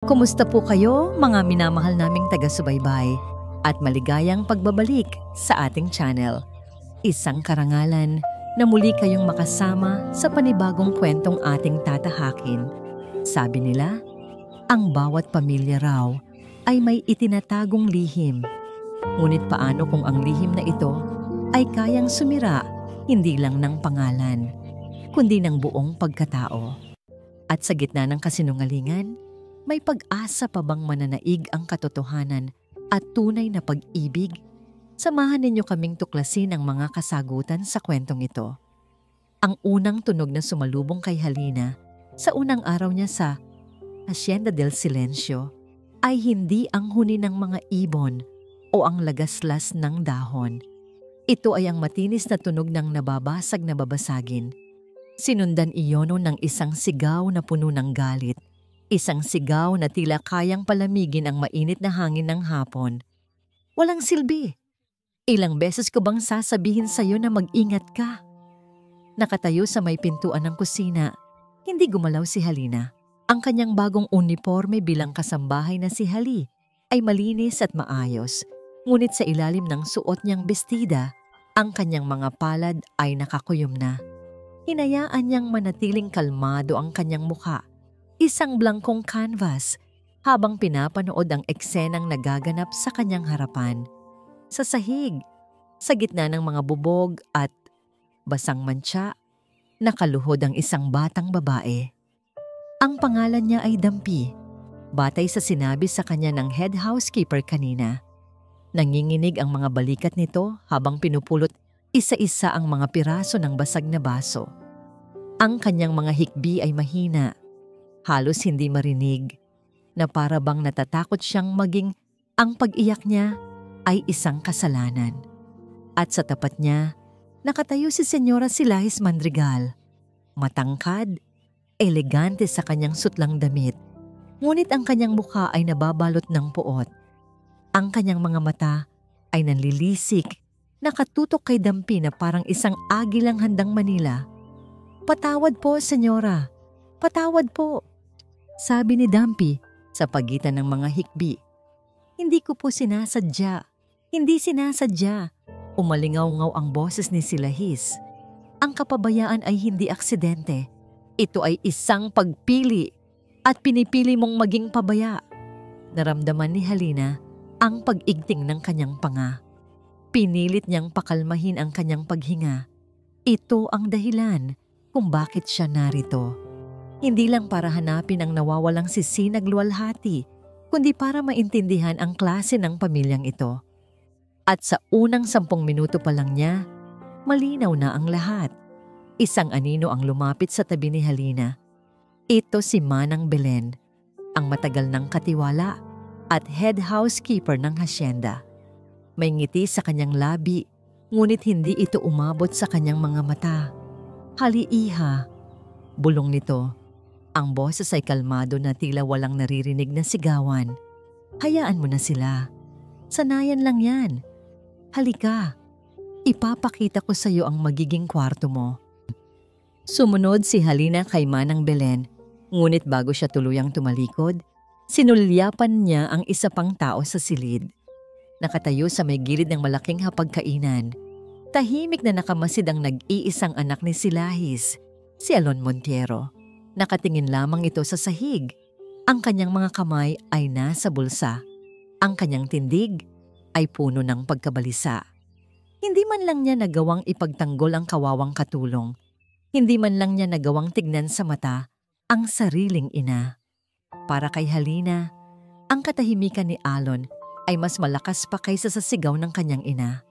Kumusta po kayo, mga minamahal naming taga-subaybay, at maligayang pagbabalik sa ating channel. Isang karangalan na muli kayong makasama sa panibagong kwentong ating tatahakin. Sabi nila, ang bawat pamilya raw ay may itinatagong lihim. Ngunit paano kung ang lihim na ito ay kayang sumira hindi lang ng pangalan, kundi ng buong pagkatao? At sa gitna ng kasinungalingan, may pag-asa pa bang mananaig ang katotohanan at tunay na pag-ibig? Samahan ninyo kaming tuklasin ang mga kasagutan sa kwentong ito. Ang unang tunog na sumalubong kay Halina sa unang araw niya sa Hacienda del Silencio ay hindi ang huni ng mga ibon o ang lagaslas ng dahon. Ito ay ang matinis na tunog ng nababasag na babasagin. Sinundan iyon ng isang sigaw na puno ng galit. Isang sigaw na tila kayang palamigin ang mainit na hangin ng hapon. Walang silbi. Ilang beses ko bang sasabihin sa'yo na mag-ingat ka? Nakatayo sa may pintuan ng kusina, hindi gumalaw si Halina. Ang kanyang bagong uniforme bilang kasambahay na si Hali ay malinis at maayos. Ngunit sa ilalim ng suot niyang bestida, ang kanyang mga palad ay nakakuyom na. Hinayaan niyang manatiling kalmado ang kanyang mukha. Isang blangkong canvas habang pinapanood ang eksenang nagaganap sa kanyang harapan. Sa sahig, sa gitna ng mga bubog at basang mantsa, nakaluhod ang isang batang babae. Ang pangalan niya ay Dampi, batay sa sinabi sa kanya ng head housekeeper kanina. Nanginginig ang mga balikat nito habang pinupulot isa-isa ang mga piraso ng basag na baso. Ang kanyang mga hikbi ay mahina. Halos hindi marinig, na para bang natatakot siyang maging ang pag-iyak niya ay isang kasalanan. At sa tapat niya, nakatayo si Senyora Silahis Mandrigal. Matangkad, elegante sa kanyang sutlang damit, ngunit ang kanyang mukha ay nababalot ng puot. Ang kanyang mga mata ay nanlilisik, nakatutok kay Dampi na parang isang agilang handang manila. "Patawad po, Senyora. Patawad po," sabi ni Dampi sa pagitan ng mga hikbi. "Hindi ko po sinasadya. Hindi sinasadya." Umalingaw-ngaw ang boses ni Silahis. "Ang kapabayaan ay hindi aksidente. Ito ay isang pagpili at pinipili mong maging pabaya." Naramdaman ni Halina ang pag-igting ng kanyang panga. Pinilit niyang pakalmahin ang kanyang paghinga. Ito ang dahilan kung bakit siya narito. Hindi lang para hanapin ang nawawalang sisinag luwalhati, kundi para maintindihan ang klase ng pamilyang ito. At sa unang 10 minuto pa lang niya, malinaw na ang lahat. Isang anino ang lumapit sa tabi ni Halina. Ito si Manang Belen, ang matagal ng katiwala at head housekeeper ng hacienda. May ngiti sa kanyang labi, ngunit hindi ito umabot sa kanyang mga mata. "Hali, iha," bulong nito. Ang boses ay kalmado na tila walang naririnig na sigawan. "Hayaan mo na sila. Sanayan lang yan. Halika, ipapakita ko sa iyo ang magiging kwarto mo." Sumunod si Halina kay Manang Belen, ngunit bago siya tuluyang tumalikod, sinulyapan niya ang isa pang tao sa silid. Nakatayo sa may gilid ng malaking hapagkainan, tahimik na nakamasid ang nag-iisang anak ni Silahis, si Alon Montiero. Nakatingin lamang ito sa sahig. Ang kanyang mga kamay ay nasa bulsa. Ang kanyang tindig ay puno ng pagkabalisa. Hindi man lang niya nagawang ipagtanggol ang kawawang katulong. Hindi man lang niya nagawang tignan sa mata ang sariling ina. Para kay Halina, ang katahimikan ni Alon ay mas malakas pa kaysa sa sigaw ng kanyang ina.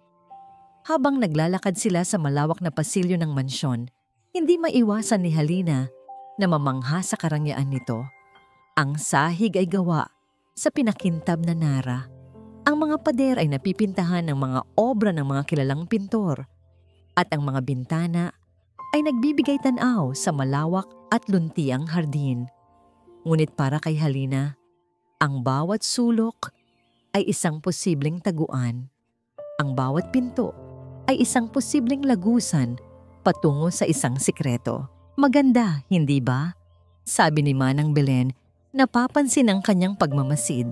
Habang naglalakad sila sa malawak na pasilyo ng mansyon, hindi maiwasan ni Halina na mamangha sa karangyaan nito. Ang sahig ay gawa sa pinakintab na nara. Ang mga pader ay napipintahan ng mga obra ng mga kilalang pintor. At ang mga bintana ay nagbibigay tanaw sa malawak at luntiang hardin. Ngunit para kay Halina, ang bawat sulok ay isang posibleng taguan. Ang bawat pinto ay isang posibleng lagusan patungo sa isang sikreto. "Maganda, hindi ba?" sabi ni Manang Belen napapansin ang kanyang pagmamasid.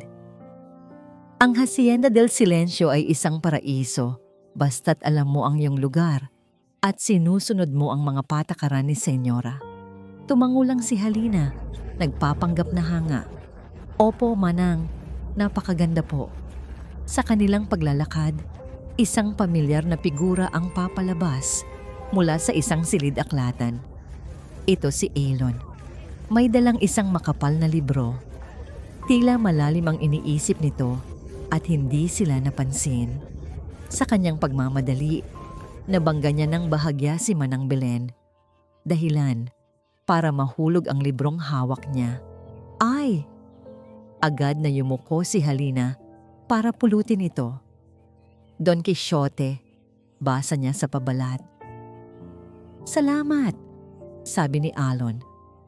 Ang Hacienda del Silencio ay isang paraiso, basta't alam mo ang iyong lugar at sinusunod mo ang mga patakaran ni Senyora. Tumangulang si Halina, nagpapanggap na hanga. Opo, manang, napakaganda po. Sa kanilang paglalakad, isang pamilyar na figura ang papalabas mula sa isang silid-aklatan. Ito si Elon. May dalang isang makapal na libro. Tila malalim ang iniisip nito at hindi sila napansin. Sa kanyang pagmamadali, nabangga niya ng bahagya si Manang Belen. Dahilan para mahulog ang librong hawak niya. Ay! Agad na yumuko si Halina para pulutin ito. Don Quixote, basa niya sa pabalat. Salamat, sabi ni Alon.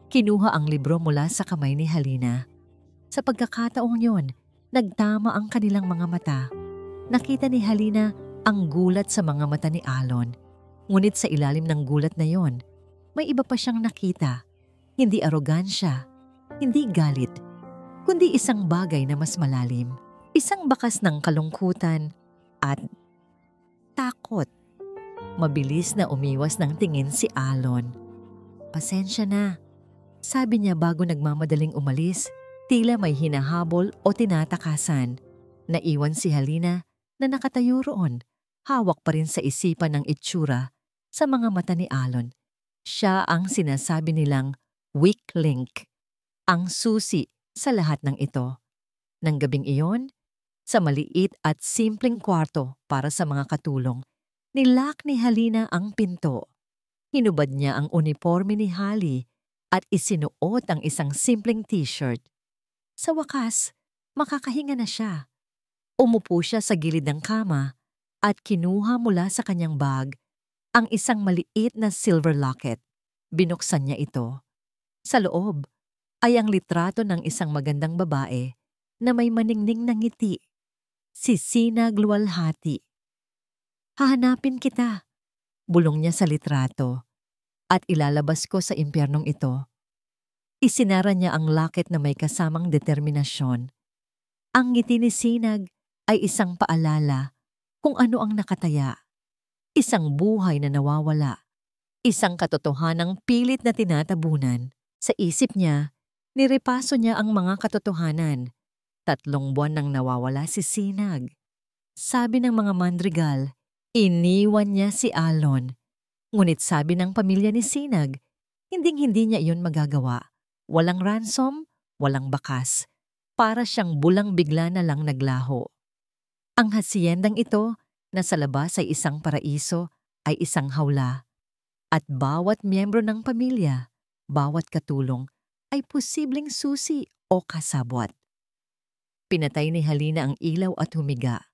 Kinuha ang libro mula sa kamay ni Halina. Sa pagkakataong yon, nagtama ang kanilang mga mata. Nakita ni Halina ang gulat sa mga mata ni Alon. Ngunit sa ilalim ng gulat na yon, may iba pa siyang nakita. Hindi arogansya, hindi galit, kundi isang bagay na mas malalim. Isang bakas ng kalungkutan at takot. Mabilis na umiwas ng tingin si Alon. Pasensya na, sabi niya bago nagmamadaling umalis. Tila may hinahabol o tinatakasan. Naiwan si Halina na nakatayo roon. Hawak pa rin sa isipan ng itsura sa mga mata ni Alon. Siya ang sinasabi nilang weak link, ang susi sa lahat ng ito. Nang gabing iyon, sa maliit at simpleng kwarto para sa mga katulong, nilak ni Halina ang pinto. Hinubad niya ang uniforme ni Hali at isinuot ang isang simpleng t-shirt. Sa wakas, makakahinga na siya. Umupo siya sa gilid ng kama at kinuha mula sa kanyang bag ang isang maliit na silver locket. Binuksan niya ito. Sa loob ay ang litrato ng isang magandang babae na may maningning na ngiti. Si Sinag Luwalhati. Hahanapin kita, bulong niya sa litrato, at ilalabas ko sa impyernong ito. Isinara niya ang locket na may kasamang determinasyon. Ang ngiti ni Sinag ay isang paalala kung ano ang nakataya. Isang buhay na nawawala. Isang katotohanang pilit na tinatabunan. Sa isip niya, nirepaso niya ang mga katotohanan. 3 buwan nang nawawala si Sinag. Sabi ng mga mandrigal, iniwan niya si Alon. Ngunit sabi ng pamilya ni Sinag, hinding-hindi niya iyon magagawa. Walang ransom, walang bakas. Para siyang bulang bigla na lang naglaho. Ang hasiyendang ito na sa labas ay isang paraiso ay isang hawla. At bawat miyembro ng pamilya, bawat katulong ay posibleng susi o kasabwat. Pinatay ni Halina ang ilaw at humiga.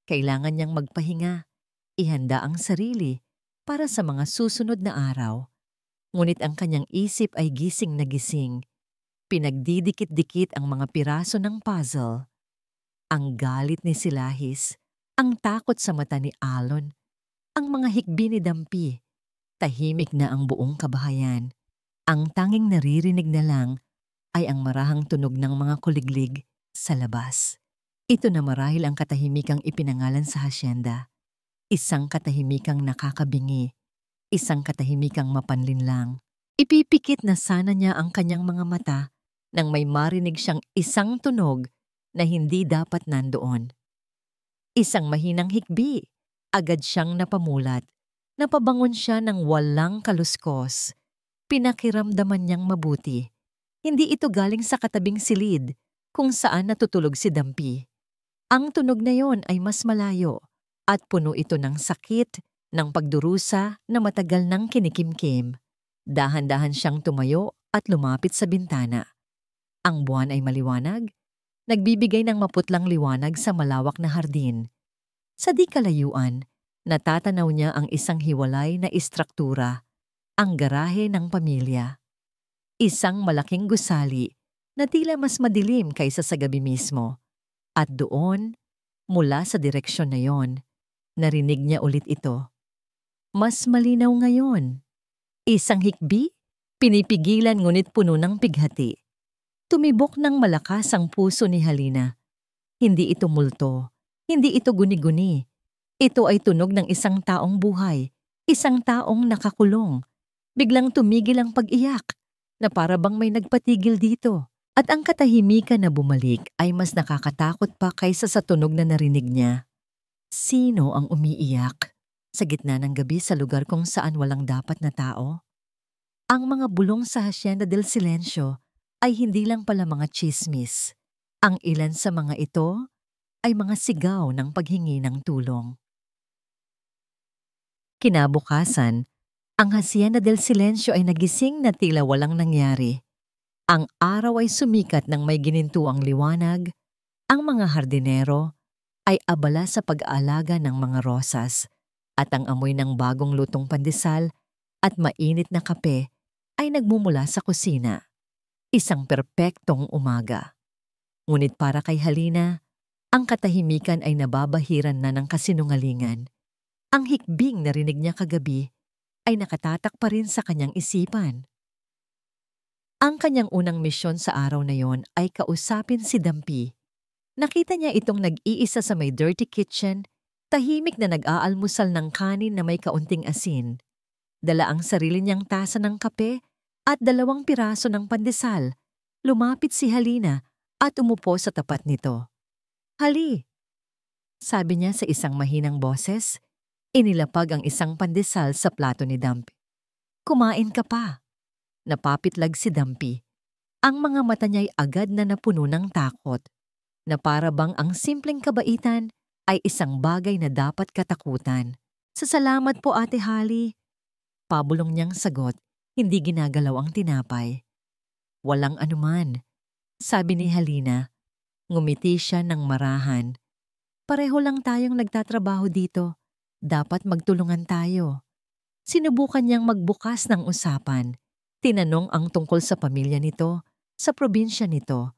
Kailangan niyang magpahinga, ihanda ang sarili para sa mga susunod na araw. Ngunit ang kanyang isip ay gising na gising. Pinagdidikit-dikit ang mga piraso ng puzzle. Ang galit ni Silahis, ang takot sa mata ni Alon, ang mga hikbi ni Dampi. Tahimik na ang buong kabahayan. Ang tanging naririnig na lang ay ang marahang tunog ng mga kuliglig sa labas. Ito na marahil ang katahimikang ipinangalan sa hasyenda. Isang katahimikang nakakabingi. Isang katahimikang mapanlinlang. Ipipikit na sana niya ang kanyang mga mata nang may marinig siyang isang tunog na hindi dapat nandoon. Isang mahinang hikbi. Agad siyang napamulat. Napabangon siya ng walang kaluskos. Pinakiramdaman niyang mabuti. Hindi ito galing sa katabing silid kung saan natutulog si Dampi. Ang tunog na yon ay mas malayo at puno ito ng sakit, ng pagdurusa na matagal nang kinikimkim. Dahan-dahan siyang tumayo at lumapit sa bintana. Ang buwan ay maliwanag, nagbibigay ng maputlang liwanag sa malawak na hardin. Sa di kalayuan, natatanaw niya ang isang hiwalay na istruktura, ang garahe ng pamilya. Isang malaking gusali na tila mas madilim kaysa sa gabi mismo. At doon, mula sa direksyon na yon, narinig niya ulit ito. Mas malinaw ngayon. Isang hikbi, pinipigilan ngunit puno ng pighati. Tumibok ng malakas ang puso ni Halina. Hindi ito multo, hindi ito guni-guni. Ito ay tunog ng isang taong buhay, isang taong nakakulong. Biglang tumigil ang pag-iyak, na para bang may nagpatigil dito. At ang katahimikan na bumalik ay mas nakakatakot pa kaysa sa tunog na narinig niya. Sino ang umiiyak sa gitna ng gabi sa lugar kung saan walang dapat na tao? Ang mga bulong sa Hacienda del Silencio ay hindi lang pala mga tsismis. Ang ilan sa mga ito ay mga sigaw ng paghingi ng tulong. Kinabukasan, ang Hacienda del Silencio ay nagising na tila walang nangyari. Ang araw ay sumikat ng may ginintuang liwanag. Ang mga hardinero ay abala sa pag-aalaga ng mga rosas at ang amoy ng bagong lutong pandesal at mainit na kape ay nagmumula sa kusina. Isang perpektong umaga. Ngunit para kay Halina, ang katahimikan ay nababahiran na ng kasinungalingan. Ang hikbing narinig niya kagabi ay nakatatak pa rin sa kanyang isipan. Ang kanyang unang misyon sa araw na yon ay kausapin si Dampi. Nakita niya itong nag-iisa sa may dirty kitchen, tahimik na nag-aalmusal ng kanin na may kaunting asin. Dala ang sarili niyang tasa ng kape at 2 piraso ng pandesal. Lumapit si Halina at umupo sa tapat nito. "Hali," sabi niya sa isang mahinang boses. Inilapag ang isang pandesal sa plato ni Dampi. "Kumain ka pa." Napapitlag si Dampi. Ang mga mata niya'y agad na napuno ng takot, na para bang ang simpleng kabaitan ay isang bagay na dapat katakutan. "Salamat po, Ate Hali." Pabulong niyang sagot, hindi ginagalaw ang tinapay. "Walang anuman," sabi ni Halina. Ngumiti siya ng marahan. "Pareho lang tayong nagtatrabaho dito. Dapat magtulungan tayo." Sinubukan niyang magbukas ng usapan. Tinanong ang tungkol sa pamilya nito, sa probinsya nito.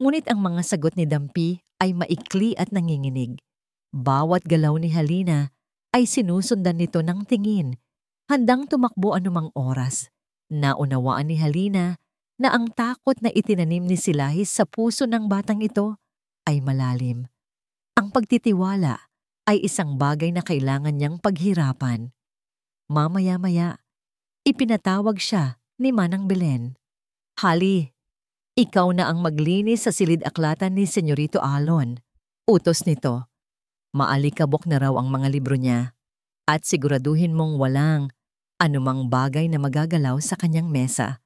Ngunit ang mga sagot ni Dampi ay maikli at nanginginig. Bawat galaw ni Halina ay sinusundan nito ng tingin, handang tumakbo anumang oras. Naunawaan ni Halina na ang takot na itinanim ni Silahis sa puso ng batang ito ay malalim. Ang pagtitiwala ay isang bagay na kailangan niyang paghirapan. Mamaya-maya, ipinatawag siya ni Manang Belen. "Hali, ikaw na ang maglinis sa silid-aklatan ni Senyorito Alon." Utos nito. "Maalikabok na raw ang mga libro niya at siguraduhin mong walang anumang bagay na magagalaw sa kanyang mesa."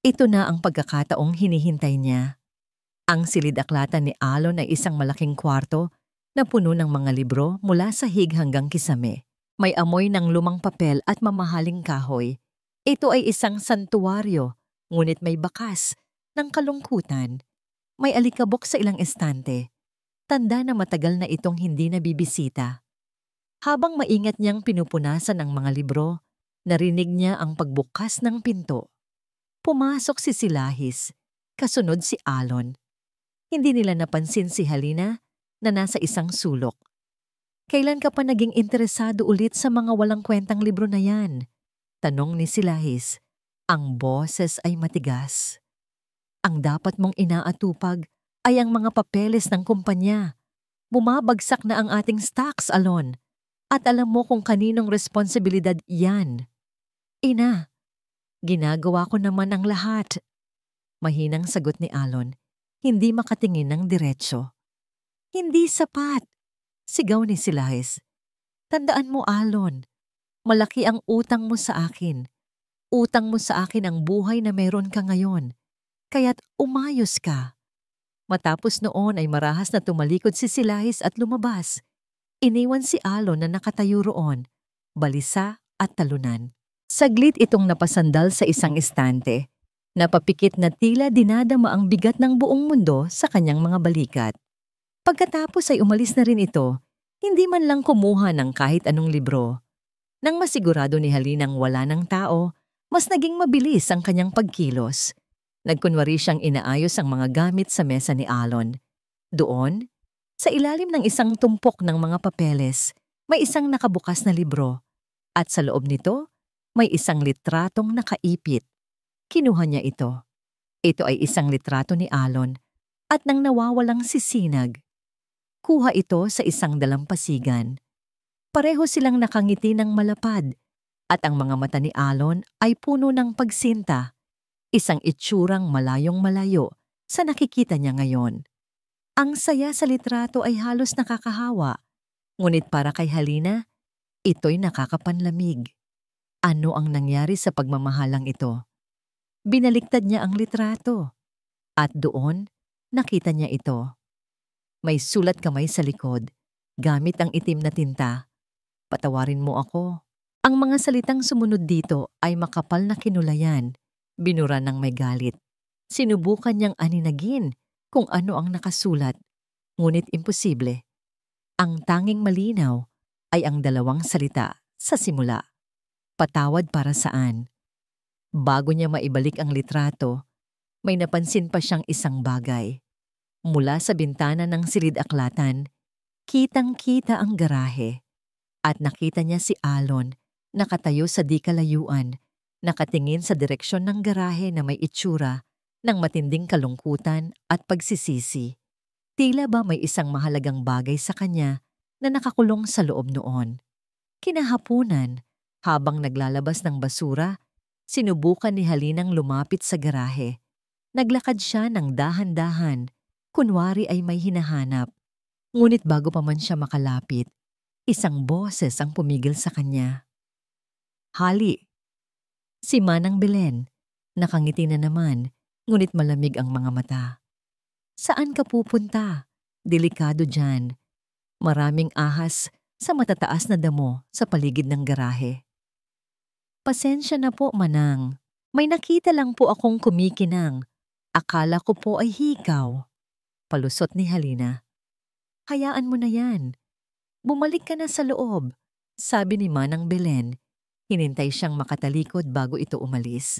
Ito na ang pagkakataong hinihintay niya. Ang silid-aklatan ni Alon ay isang malaking kwarto na puno ng mga libro mula sahig hanggang kisame. May amoy ng lumang papel at mamahaling kahoy. Ito ay isang santuwaryo, ngunit may bakas ng kalungkutan. May alikabok sa ilang estante. Tanda na matagal na itong hindi nabibisita. Habang maingat niyang pinupunasan ang mga libro, narinig niya ang pagbukas ng pinto. Pumasok si Silahis, kasunod si Alon. Hindi nila napansin si Halina na nasa isang sulok. "Kailan ka pa naging interesado ulit sa mga walang kwentang libro na yan?" tanong ni Silahis. Ang boses ay matigas. "Ang dapat mong inaatupag ay ang mga papeles ng kumpanya. Bumabagsak na ang ating stocks, Alon. At alam mo kung kaninong responsibilidad yan." "Ina, ginagawa ko naman ang lahat." Mahinang sagot ni Alon, hindi makatingin ng diretsyo. "Hindi sapat," sigaw ni Silahis. "Tandaan mo, Alon, malaki ang utang mo sa akin. Utang mo sa akin ang buhay na meron ka ngayon. Kaya't umayos ka." Matapos noon ay marahas na tumalikod si Silahis at lumabas. Iniwan si Alon na nakatayo roon, balisa at talunan. Saglit itong napasandal sa isang estante. Napapikit na tila dinadama ang bigat ng buong mundo sa kanyang mga balikat. Pagkatapos ay umalis na rin ito, hindi man lang kumuha ng kahit anong libro. Nang masigurado ni Halinang wala ng tao, mas naging mabilis ang kanyang pagkilos. Nagkunwari siyang inaayos ang mga gamit sa mesa ni Alon. Doon, sa ilalim ng isang tumpok ng mga papeles, may isang nakabukas na libro. At sa loob nito, may isang litratong nakaipit. Kinuha niya ito. Ito ay isang litrato ni Alon at nang nawawalang sisinag. Kuha ito sa isang dalampasigan. Pareho silang nakangiti ng malapad at ang mga mata ni Alon ay puno ng pagsinta, isang itsurang malayong malayo sa nakikita niya ngayon. Ang saya sa litrato ay halos nakakahawa, ngunit para kay Halina, ito'y nakakapanlamig. Ano ang nangyari sa pagmamahalang ito? Binaliktad niya ang litrato at doon nakita niya ito. May sulat kamay sa likod, gamit ang itim na tinta. Patawarin mo ako. Ang mga salitang sumunod dito ay makapal na kinulayan, binura ng may galit. Sinubukan niyang aninagin kung ano ang nakasulat, ngunit imposible. Ang tanging malinaw ay ang dalawang salita sa simula. Patawad para saan? Bago niya maibalik ang litrato, may napansin pa siyang isang bagay. Mula sa bintana ng silid-aklatan, kitang-kita ang garahe. At nakita niya si Alon nakatayo sa di kalayuan, nakatingin sa direksyon ng garahe na may itsura ng matinding kalungkutan at pagsisisi. Tila ba may isang mahalagang bagay sa kanya na nakakulong sa loob noon. Kinahapunan, habang naglalabas ng basura, sinubukan ni Halinang lumapit sa garahe. Naglakad siya ng dahan-dahan, kunwari ay may hinahanap. Ngunit bago pa man siya makalapit, isang boses ang pumigil sa kanya. Hali. Si Manang Belen, nakangiti na naman, ngunit malamig ang mga mata. Saan ka pupunta? Delikado dyan. Maraming ahas sa matataas na damo sa paligid ng garahe. Pasensya na po, Manang. May nakita lang po akong kumikinang. Akala ko po ay hikaw. Palusot ni Halina. Hayaan mo na yan. Bumalik ka na sa loob, sabi ni Manang Belen. Hinintay siyang makatalikod bago ito umalis.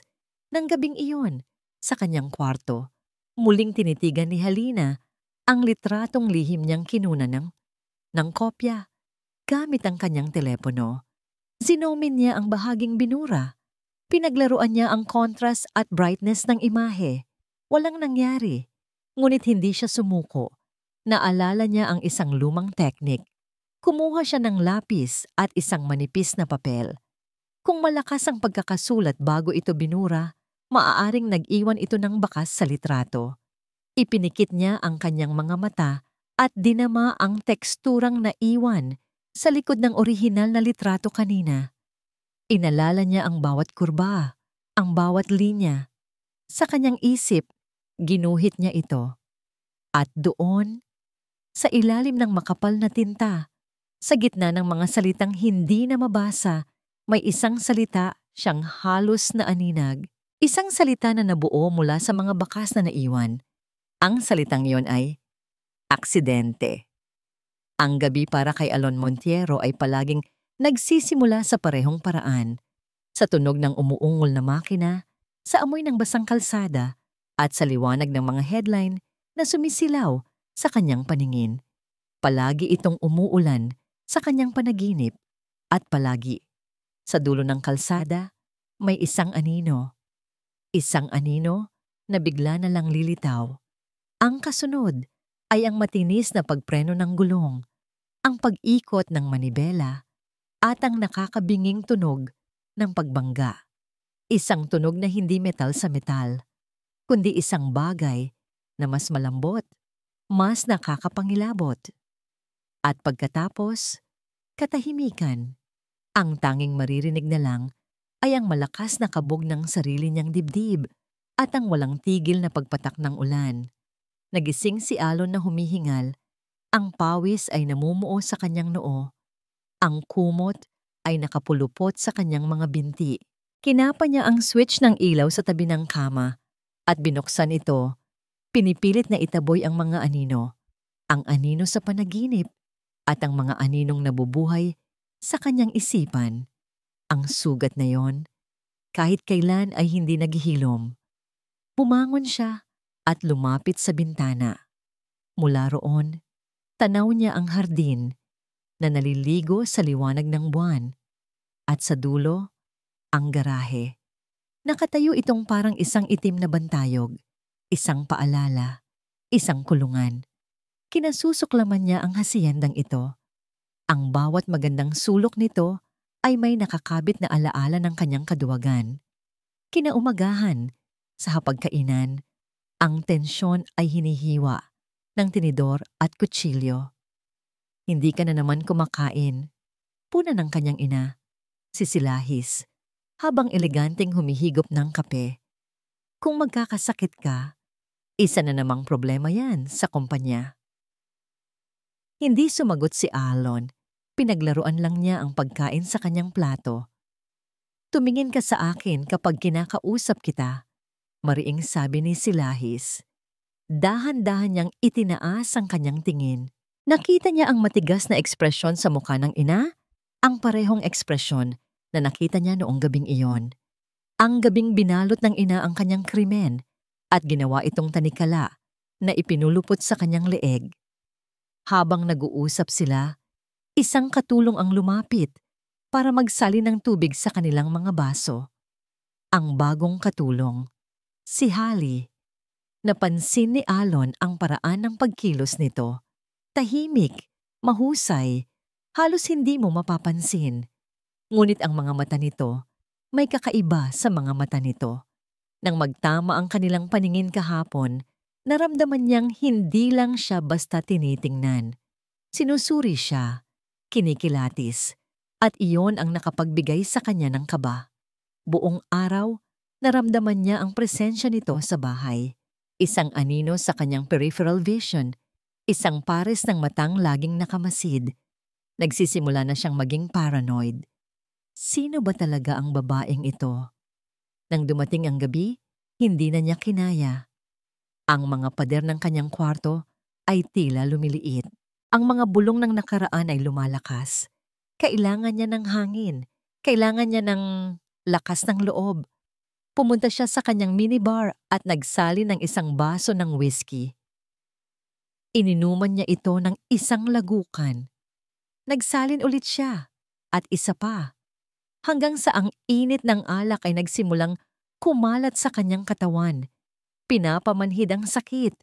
Nang gabing iyon, sa kanyang kwarto, muling tinitigan ni Halina ang litratong lihim niyang kinuna ng kopya. Gamit ang kanyang telepono, zinomin niya ang bahaging binura. Pinaglaruan niya ang contrast at brightness ng imahe. Walang nangyari, ngunit hindi siya sumuko. Naalala niya ang isang lumang teknik. Kumuha siya ng lapis at isang manipis na papel. Kung malakas ang pagkakasulat bago ito binura, maaaring nag-iwan ito ng bakas sa litrato. Ipinikit niya ang kanyang mga mata at dinama ang teksturang naiwan sa likod ng orihinal na litrato kanina. Inalala niya ang bawat kurba, ang bawat linya. Sa kanyang isip, ginuhit niya ito. At doon, sa ilalim ng makapal na tinta, sa gitna ng mga salitang hindi na mabasa, may isang salita siyang halos na aninag. Isang salita na nabuo mula sa mga bakas na naiwan. Ang salitang yon ay, aksidente. Ang gabi para kay Alon Montiero ay palaging nagsisimula sa parehong paraan. Sa tunog ng umuungol na makina, sa amoy ng basang kalsada, at sa liwanag ng mga headline na sumisilaw sa kanyang paningin. Palagi itong umuulan sa kanyang panaginip at palagi, sa dulo ng kalsada, may isang anino. Isang anino na bigla na lang lilitaw. Ang kasunod ay ang matinis na pagpreno ng gulong, ang pag-ikot ng manibela, at ang nakakabinging tunog ng pagbangga. Isang tunog na hindi metal sa metal, kundi isang bagay na mas malambot, mas nakakapangilabot. At pagkatapos, katahimikan. Ang tanging maririnig na lang ay ang malakas na kabog ng sarili niyang dibdib at ang walang tigil na pagpatak ng ulan. Nagising si Alon na humihingal. Ang pawis ay namumuo sa kanyang noo. Ang kumot ay nakapulupot sa kanyang mga binti. Kinapa niya ang switch ng ilaw sa tabi ng kama at binuksan ito. Pinipilit na itaboy ang mga anino. Ang anino sa panaginip at ang mga aninong nabubuhay sa kanyang isipan. Ang sugat na yon, kahit kailan ay hindi naghihilom. Bumangon siya at lumapit sa bintana. Mula roon, tanaw niya ang hardin na naliligo sa liwanag ng buwan. At sa dulo, ang garahe. Nakatayo itong parang isang itim na bantayog. isang paalala, isang kulungan. Kinasusuklaman niya ang haciendang ito. Ang bawat magandang sulok nito ay may nakakabit na alaala ng kanyang kaduwagan. Kinaumagahan, sa hapagkainan, ang tensyon ay hinihiwa ng tinidor at kutsilyo. Hindi ka na naman kumakain. Puna ng kanyang ina, si Silahis, habang eleganteng humihigop ng kape. Kung magkakasakit ka, isa na namang problema yan sa kumpanya. Hindi sumagot si Alon. Pinaglaruan lang niya ang pagkain sa kanyang plato. Tumingin ka sa akin kapag kinakausap kita, mariing sabi ni Silahis. Dahan-dahan niyang itinaas ang kanyang tingin. Nakita niya ang matigas na ekspresyon sa mukha ng ina, ang parehong ekspresyon na nakita niya noong gabing iyon. Ang gabing binalot ng ina ang kanyang krimen at ginawa itong tanikala na ipinulupot sa kanyang leeg. Habang nag-uusap sila, isang katulong ang lumapit para magsalin ng tubig sa kanilang mga baso. Ang bagong katulong, si Hallie. Napansin ni Alon ang paraan ng pagkilos nito. Tahimik, mahusay, halos hindi mo mapapansin. Ngunit ang mga mata nito, may kakaiba sa mga mata nito. Nang magtama ang kanilang paningin kahapon, naramdaman niyang hindi lang siya basta tinitingnan. Sinusuri siya, kinikilatis, at iyon ang nakapagbigay sa kanya ng kaba. Buong araw, naramdaman niya ang presensya nito sa bahay. Isang anino sa kanyang peripheral vision, isang pares ng matang laging nakamasid. Nagsisimula na siyang maging paranoid. Sino ba talaga ang babaeng ito? Nang dumating ang gabi, hindi na niya kinaya. Ang mga pader ng kanyang kwarto ay tila lumiliit. Ang mga bulong ng nakaraan ay lumalakas. Kailangan niya ng hangin. Kailangan niya ng lakas ng loob. Pumunta siya sa kanyang minibar at nagsali ng isang baso ng whiskey. Ininuman niya ito ng isang lagukan. Nagsalin ulit siya at isa pa. Hanggang sa ang init ng alak ay nagsimulang kumalat sa kanyang katawan. Pinapamanhid ang sakit.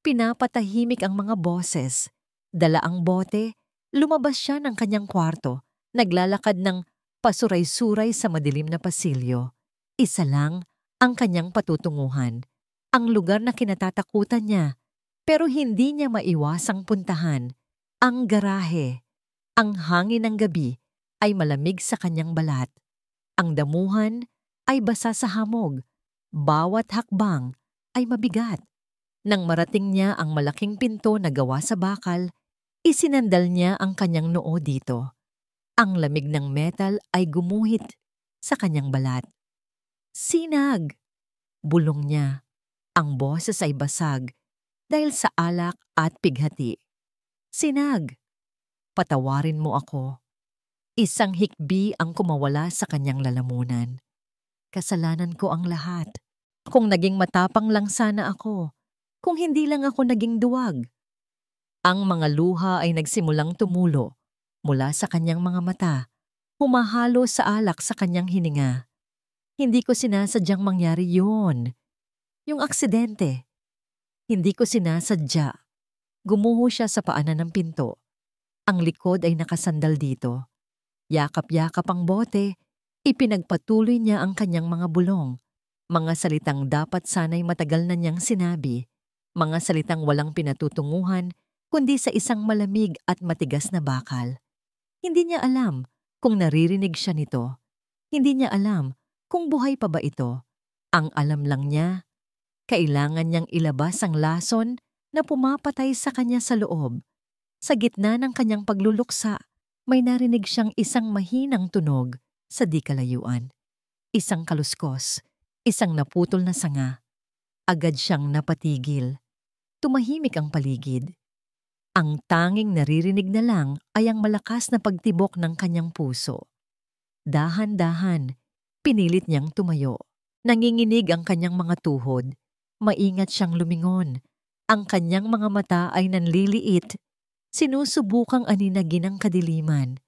Pinapatahimik ang mga boses. Dala ang bote, lumabas siya ng kanyang kwarto, naglalakad ng pasuray-suray sa madilim na pasilyo. Isa lang ang kanyang patutunguhan, ang lugar na kinatatakutan niya, pero hindi niya maiwasang puntahan, ang garahe. Ang hangin ng gabi ay malamig sa kanyang balat. Ang damuhan ay basa sa hamog. Bawat hakbang ay mabigat. Nang marating niya ang malaking pinto na gawa sa bakal, isinandal niya ang kanyang noo dito. Ang lamig ng metal ay gumuhit sa kanyang balat. Sinag! Bulong niya. Ang boses ay basag dahil sa alak at pighati. Sinag! Patawarin mo ako. Isang hikbi ang kumawala sa kanyang lalamunan. Kasalanan ko ang lahat. Kung naging matapang lang sana ako, kung hindi lang ako naging duwag. Ang mga luha ay nagsimulang tumulo mula sa kanyang mga mata, humahalo sa alak sa kanyang hininga. Hindi ko sinasadyang mangyari yun. Yung aksidente. Hindi ko sinasadya. Gumuho siya sa paanan ng pinto. Ang likod ay nakasandal dito. Yakap-yakap ang bote, ipinagpatuloy niya ang kanyang mga bulong. Mga salitang dapat sana'y matagal na niyang sinabi. Mga salitang walang pinatutunguhan, kundi sa isang malamig at matigas na bakal. Hindi niya alam kung naririnig siya nito. Hindi niya alam kung buhay pa ba ito. Ang alam lang niya, kailangan niyang ilabas ang lason na pumapatay sa kanya sa loob. Sa gitna ng kanyang pagluluksa, may narinig siyang isang mahinang tunog sa di kalayuan. Isang kaluskos, isang naputol na sanga. Agad siyang napatigil. Tumahimik ang paligid. Ang tanging naririnig na lang ay ang malakas na pagtibok ng kanyang puso. Dahan-dahan, pinilit niyang tumayo. Nanginginig ang kanyang mga tuhod. Maingat siyang lumingon. Ang kanyang mga mata ay nanliliit. Sinusubukang aninagin ang kadiliman.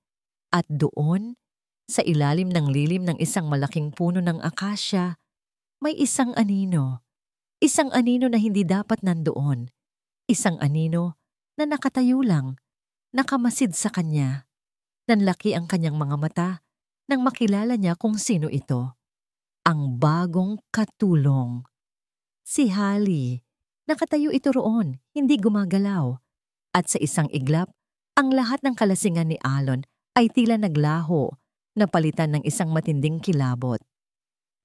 At doon, sa ilalim ng lilim ng isang malaking puno ng akasya, may isang anino. Isang anino na hindi dapat nandoon. Isang anino na nakatayo lang, nakamasid sa kanya. Nanlaki ang kanyang mga mata nang makilala niya kung sino ito. Ang bagong katulong. Si Hallie. Nakatayo ito roon, hindi gumagalaw. At sa isang iglap, ang lahat ng kalasingan ni Alon ay tila naglaho, napalitan ng isang matinding kilabot.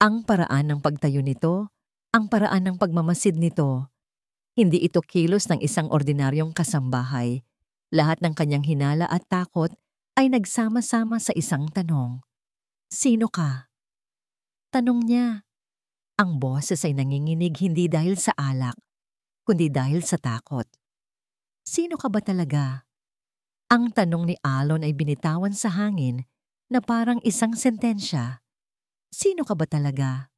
Ang paraan ng pagtayo nito, ang paraan ng pagmamasid nito, hindi ito kilos ng isang ordinaryong kasambahay. Lahat ng kanyang hinala at takot ay nagsama-sama sa isang tanong. Sino ka? Tanong niya. Ang boses ay nanginginig hindi dahil sa alak, kundi dahil sa takot. Sino ka ba talaga? Ang tanong ni Alon ay binitawan sa hangin na parang isang sentensya. Sino ka ba talaga?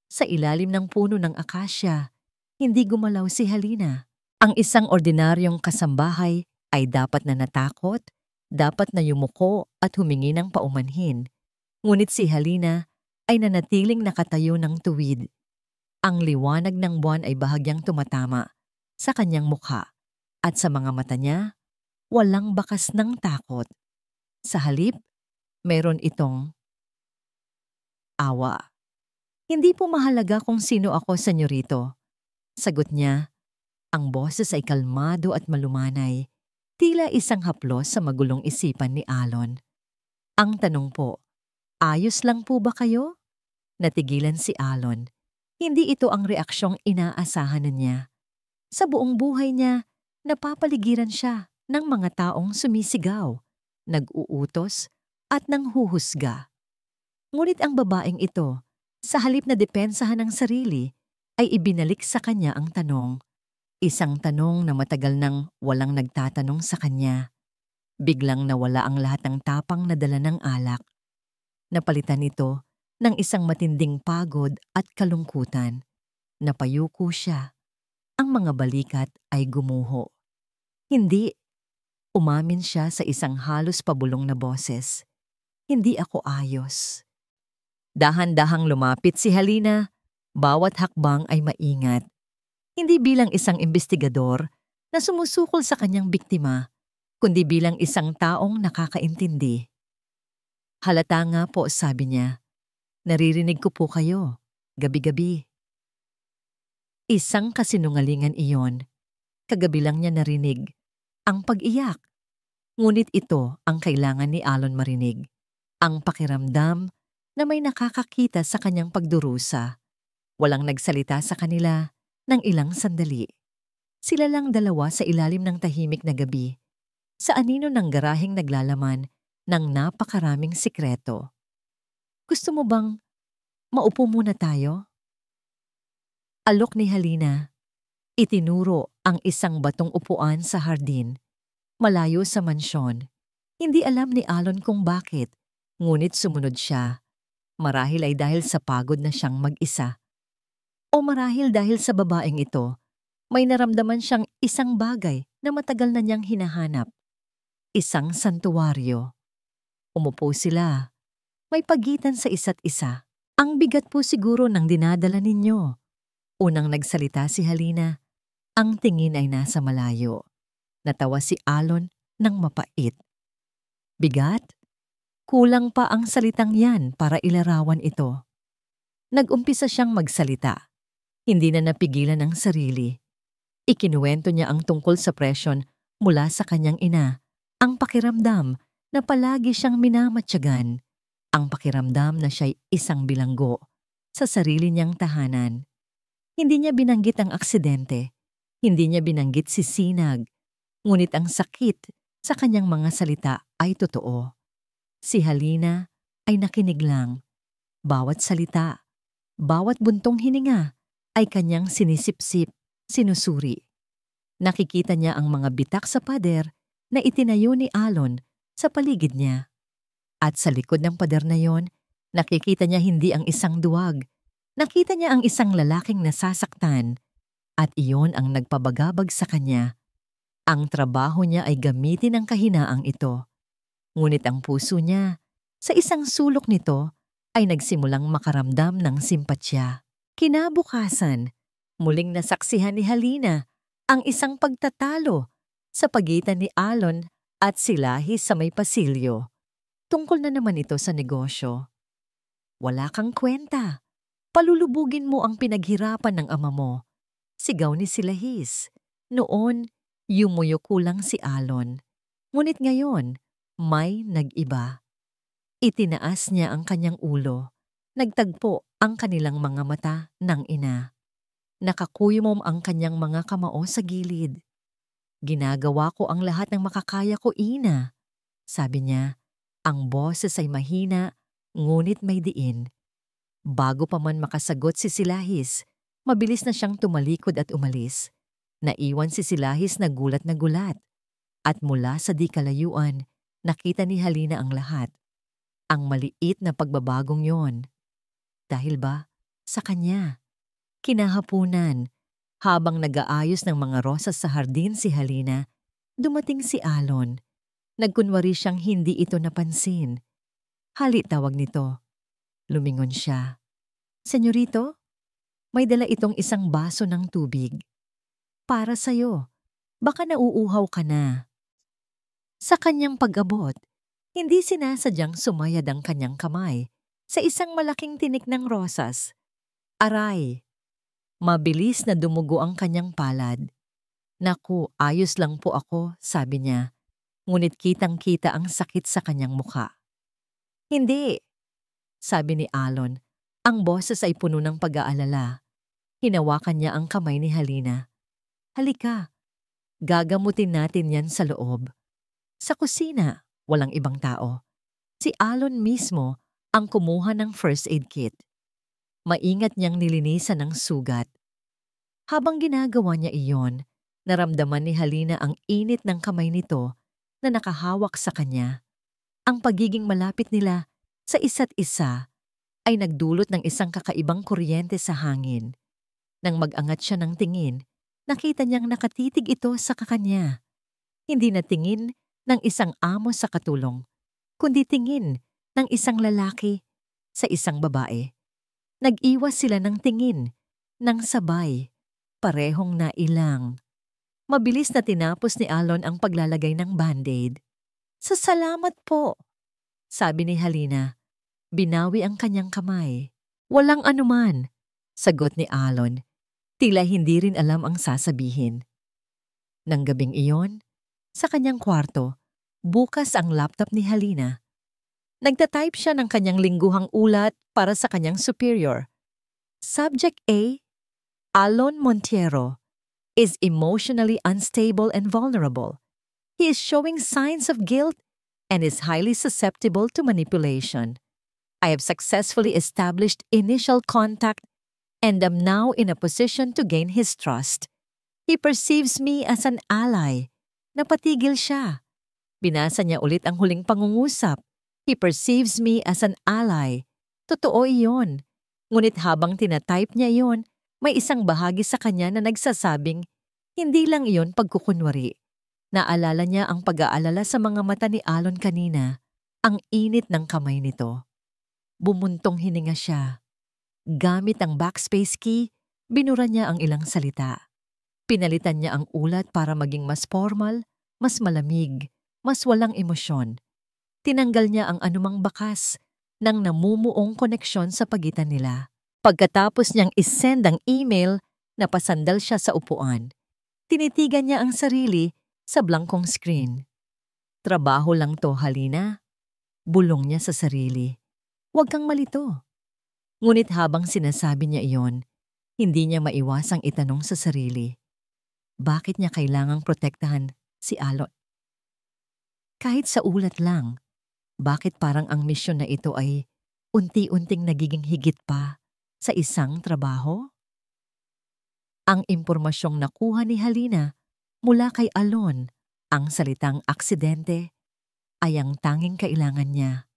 Sa ilalim ng puno ng akasya, hindi gumalaw si Halina. Ang isang ordinaryong kasambahay ay dapat na natakot, dapat na yumuko at humingi ng paumanhin. Ngunit si Halina ay nanatiling nakatayo ng tuwid. Ang liwanag ng buwan ay bahagyang tumatama sa kanyang mukha at sa mga mata niya, walang bakas ng takot. Sa halip, meron itong awa. Hindi po mahalaga kung sino ako, senyorito. Sagot niya, ang boses ay kalmado at malumanay, tila isang haplos sa magulong isipan ni Alon. Ang tanong po, ayos lang po ba kayo? Natigilan si Alon. Hindi ito ang reaksyong inaasahan niya. Sa buong buhay niya, napapaligiran siya ng mga taong sumisigaw, nag-uutos at nanghuhusga. Ngunit ang babaeng ito, sa halip na depensahan ang sarili, ay ibinalik sa kanya ang tanong. Isang tanong na matagal nang walang nagtatanong sa kanya. Biglang nawala ang lahat ng tapang na dala ng alak. Napalitan ito ng isang matinding pagod at kalungkutan. Napayuko siya. Ang mga balikat ay gumuho. Hindi. Umamin siya sa isang halos pabulong na boses. Hindi ako ayos. Dahan-dahang lumapit si Halina. Bawat hakbang ay maingat. Hindi bilang isang investigador na sumusukol sa kanyang biktima, kundi bilang isang taong nakakaintindi. Halata nga po, sabi niya. Naririnig ko po kayo, gabi-gabi. Isang kasinungalingan iyon. Kagabi lang niya narinig ang pag-iyak. Ngunit ito ang kailangan ni Alon marinig. Ang pakiramdam na may nakakakita sa kanyang pagdurusa. Walang nagsalita sa kanila ng ilang sandali. Sila lang dalawa sa ilalim ng tahimik na gabi. Sa anino ng garaheng naglalaman ng napakaraming sikreto. Gusto mo bang maupo muna tayo? Alok ni Halina. Itinuro ang isang batong upuan sa hardin, malayo sa mansyon. Hindi alam ni Alon kung bakit, ngunit sumunod siya. Marahil ay dahil sa pagod na siyang mag-isa. O marahil dahil sa babaeng ito, may naramdaman siyang isang bagay na matagal na niyang hinahanap. Isang santuwaryo. Umupo sila. May pagitan sa isa't isa. Ang bigat po siguro ng dinadala ninyo. Unang nagsalita si Halina. Ang tingin ay nasa malayo. Natawa si Alon ng mapait. Bigat? Kulang pa ang salitang yan para ilarawan ito. Nag-umpisa siyang magsalita. Hindi na napigilan ang sarili. Ikinuwento niya ang tungkol sa presyon mula sa kanyang ina. Ang pakiramdam na palagi siyang minamatyagan. Ang pakiramdam na siya'y isang bilanggo sa sarili niyang tahanan. Hindi niya binanggit ang aksidente. Hindi niya binanggit si Sinag. Ngunit ang sakit sa kanyang mga salita ay totoo. Si Halina ay nakinig lang. Bawat salita, bawat buntong hininga ay kanyang sinisipsip, sinusuri. Nakikita niya ang mga bitak sa pader na itinayo ni Alon sa paligid niya. At sa likod ng pader na yon, nakikita niya hindi ang isang duwag. Nakita niya ang isang lalaking nasasaktan at iyon ang nagpabagabag sa kanya. Ang trabaho niya ay gamitin ang kahinaang ito. Ngunit ang puso niya, sa isang sulok nito, ay nagsimulang makaramdam ng simpatya. Kinabukasan, Muling nasaksihan ni Halina ang isang pagtatalo sa pagitan ni Alon at si Lahis sa may pasilyo. Tungkol na naman ito sa negosyo. Wala kang kwenta. Palulubugin mo ang pinaghirapan ng ama mo. Sigaw ni si Lahis. Noon, yumuyuko lang si Alon. Ngunit ngayon, may nag-iba. Itinaas niya ang kanyang ulo. Nagtagpo ang kanilang mga mata ng ina. Nakakuyumom ang kanyang mga kamao sa gilid. Ginagawa ko ang lahat ng makakaya ko, ina. Sabi niya, ang boses ay mahina, ngunit may diin. Bago pa man makasagot si Silahis, mabilis na siyang tumalikod at umalis. Naiwan si Silahis na gulat. At mula sa di kalayuan, nakita ni Halina ang lahat. Ang maliit na pagbabagong yon. Dahil ba, sa kanya. Kinahapunan, habang nag-aayos ng mga rosas sa hardin si Halina, dumating si Alon. Nagkunwari siyang hindi ito napansin. Hali tawag nito. Lumingon siya. Senyorito, may dala itong isang baso ng tubig. Para sa'yo, baka nauuhaw ka na. Sa kanyang pag-abot, hindi sinasadyang sumayad ang kanyang kamay sa isang malaking tinik ng rosas. Aray! Mabilis na dumugo ang kanyang palad. Naku, ayos lang po ako, sabi niya. Ngunit kitang-kita ang sakit sa kanyang mukha. Hindi, sabi ni Alon. Ang boses ay puno ng pag-aalala. Hinawakan niya ang kamay ni Halina. Halika, gagamutin natin yan sa loob. Sa kusina, walang ibang tao. Si Alon mismo ang kumuha ng first aid kit. Maingat niyang nilinisan ang sugat. Habang ginagawa niya iyon, naramdaman ni Halina ang init ng kamay nito na nakahawak sa kanya. Ang pagiging malapit nila sa isa't isa ay nagdulot ng isang kakaibang kuryente sa hangin. Nang mag-angat siya ng tingin, nakita niyang nakatitig ito sa kakanya. Hindi na tingin ng isang amo sa katulong, kundi tingin ng isang lalaki sa isang babae. Nag-iwas sila ng tingin, ng sabay, parehong nailang. Mabilis na tinapos ni Alon ang paglalagay ng band-aid. Salamat po, sabi ni Halina. Binawi ang kanyang kamay. Walang anuman, sagot ni Alon. Tila hindi rin alam ang sasabihin. Nang gabing iyon, sa kanyang kwarto, bukas ang laptop ni Halina. Nagtatype siya ng kanyang lingguhang ulat para sa kanyang superior. Subject A, Alon Montiero, is emotionally unstable and vulnerable. He is showing signs of guilt and is highly susceptible to manipulation. I have successfully established initial contact and am now in a position to gain his trust. He perceives me as an ally. Napatigil siya. Binasa niya ulit ang huling pangungusap. He perceives me as an ally. Totoo iyon. Ngunit habang tinatype niya iyon, may isang bahagi sa kanya na nagsasabing, hindi lang iyon pagkukunwari. Naalala niya ang pag-aalala sa mga mata ni Alon kanina, ang init ng kamay nito. Bumuntong hininga siya. Gamit ang backspace key, binura niya ang ilang salita. Pinalitan niya ang ulat para maging mas formal, mas malamig, mas walang emosyon. Tinanggal niya ang anumang bakas ng namumuong koneksyon sa pagitan nila. Pagkatapos niyang isend ang email, napasandal siya sa upuan. Tinitigan niya ang sarili sa blankong screen. Trabaho lang to, Halina. Bulong niya sa sarili. Huwag kang malito. Ngunit habang sinasabi niya iyon, hindi niya maiwasang itanong sa sarili. Bakit niya kailangang protektahan si Alon? Kahit sa ulat lang, bakit parang ang misyon na ito ay unti-unting nagiging higit pa sa isang trabaho? Ang impormasyong nakuha ni Halina mula kay Alon, ang salitang aksidente, ay ang tanging kailangan niya.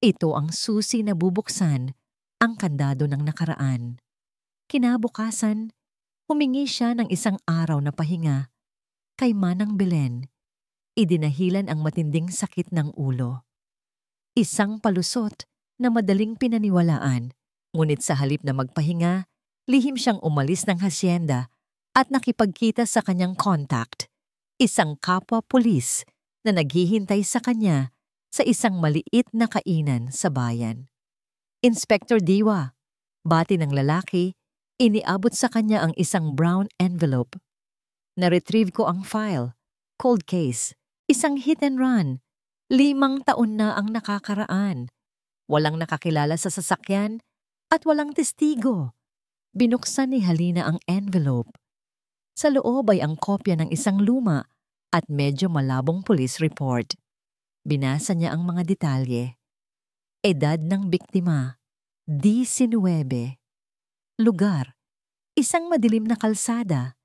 Ito ang susi na bubuksan ang kandado ng nakaraan. Kinabukasan, humingi siya ng isang araw na pahinga kay Manang Belen. Idinahilan ang matinding sakit ng ulo. Isang palusot na madaling pinaniwalaan, ngunit sa halip na magpahinga, Lihim siyang umalis ng hasyenda at nakipagkita sa kanyang contact, isang kapwa-pulis na naghihintay sa kanya sa isang maliit na kainan sa bayan. Inspector Diwa, bati ng lalaki, iniabot sa kanya ang isang brown envelope. Na-retrieve ko ang file, cold case, isang hit and run. 5 taon na ang nakakaraan. Walang nakakilala sa sasakyan at walang testigo. Binuksan ni Halina ang envelope. Sa loob ay ang kopya ng isang luma at medyo malabong police report. Binasa niya ang mga detalye. Edad ng biktima, 19. Lugar, isang madilim na kalsada,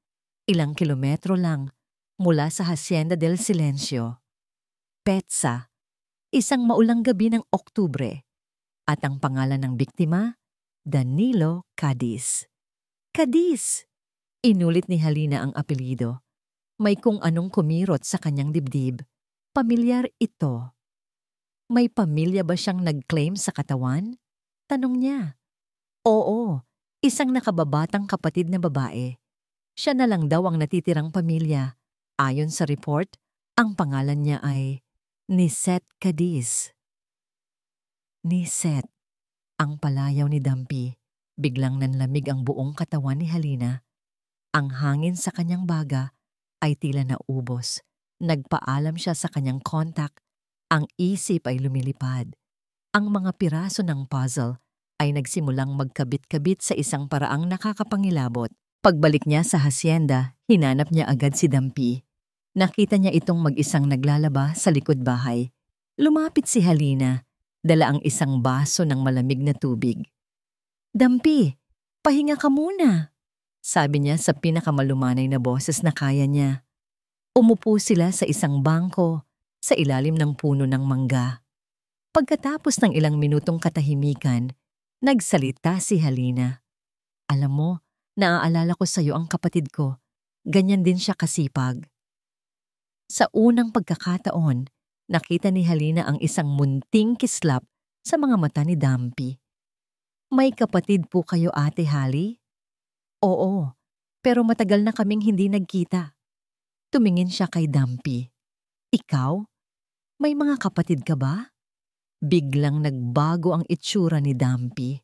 ilang kilometro lang mula sa Hacienda del Silencio. Petsa, isang maulang gabi ng Oktubre, at ang pangalan ng biktima, Danilo Cadiz. Cadiz! Inulit ni Halina ang apelyido. May kung anong kumirot sa kanyang dibdib. Pamilyar ito. May pamilya ba siyang nag-claim sa katawan? Tanong niya. Oo, isang nakababatang kapatid na babae. Siya na lang daw ang natitirang pamilya. Ayon sa report, ang pangalan niya ay Niset Cadiz. Niset. Ang palayaw ni Dampi. Biglang nanlamig ang buong katawan ni Halina. Ang hangin sa kanyang baga ay tila naubos. Nagpaalam siya sa kanyang contact. Ang isip ay lumilipad. Ang mga piraso ng puzzle ay nagsimulang magkabit-kabit sa isang paraang nakakapangilabot. Pagbalik niya sa hasyenda, hinanap niya agad si Dampi. Nakita niya itong mag-isang naglalaba sa likod bahay. Lumapit si Halina. Dala ang isang baso ng malamig na tubig. Dampi, pahinga ka muna, sabi niya sa pinakamalumanay na boses na kaya niya. Umupo sila sa isang bangko sa ilalim ng puno ng mangga. Pagkatapos ng ilang minutong katahimikan, nagsalita si Halina. Alam mo, naaalala ko sa iyo ang kapatid ko. Ganyan din siya kasipag. Sa unang pagkakataon, nakita ni Halina ang isang munting kislap sa mga mata ni Dampi. May kapatid po kayo, Ate Hali? Oo, pero matagal na kaming hindi nagkita. Tumingin siya kay Dampi. Ikaw? May mga kapatid ka ba? Biglang nagbago ang itsura ni Dampi.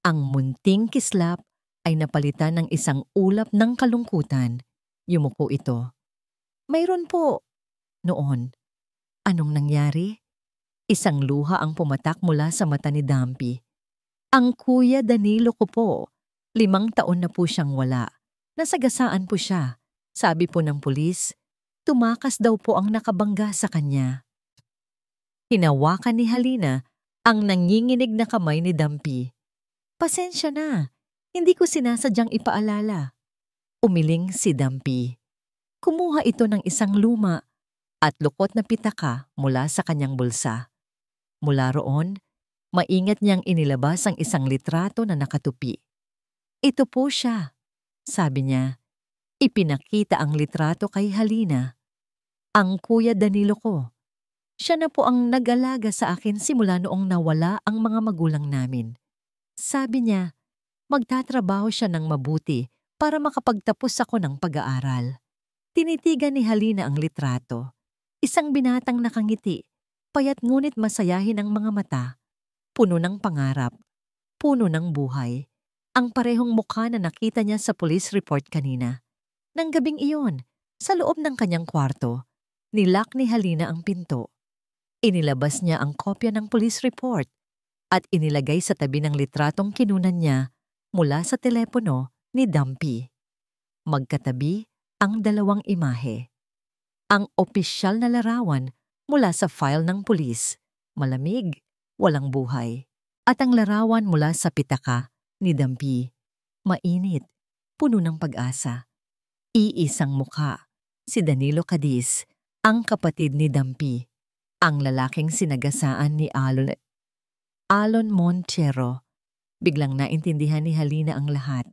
Ang munting kislap ay napalitan ng isang ulap ng kalungkutan. Yumuko ito. Mayroon po. Noon. Anong nangyari? Isang luha ang pumatak mula sa mata ni Dampi. Ang Kuya Danilo ko po. 5 taon na po siyang wala. Nasagasaan po siya. Sabi po ng pulis, tumakas daw po ang nakabangga sa kanya. Hinawakan ni Halina ang nanginginig na kamay ni Dampi. Pasensya na, hindi ko sinasadyang ipaalala. Umiling si Dampi. Kumuha ito ng isang luma at lukot na pitaka mula sa kanyang bulsa. Mula roon, maingat niyang inilabas ang isang litrato na nakatupi. Ito po siya, sabi niya. Ipinakita ang litrato kay Halina. Ang Kuya Danilo ko. Siya na po ang nag-alaga sa akin simula noong nawala ang mga magulang namin. Sabi niya, magtatrabaho siya ng mabuti para makapagtapos ako ng pag-aaral. Tinitigan ni Halina ang litrato. Isang binatang nakangiti, payat ngunit masayahin ang mga mata. Puno ng pangarap, puno ng buhay. Ang parehong mukha na nakita niya sa police report kanina. Nang gabing iyon, sa loob ng kanyang kwarto, nilak ni Halina ang pinto. Inilabas niya ang kopya ng police report at inilagay sa tabi ng litratong kinunan niya mula sa telepono ni Dampi. Magkatabi ang 2 imahe. Ang opisyal na larawan mula sa file ng pulis, malamig, walang buhay. At ang larawan mula sa pitaka ni Dampi, mainit, puno ng pag-asa. Iisang mukha, si Danilo Cadiz, ang kapatid ni Dampi, ang lalaking sinagasaan ni Alon Montero. Biglang naintindihan ni Halina ang lahat.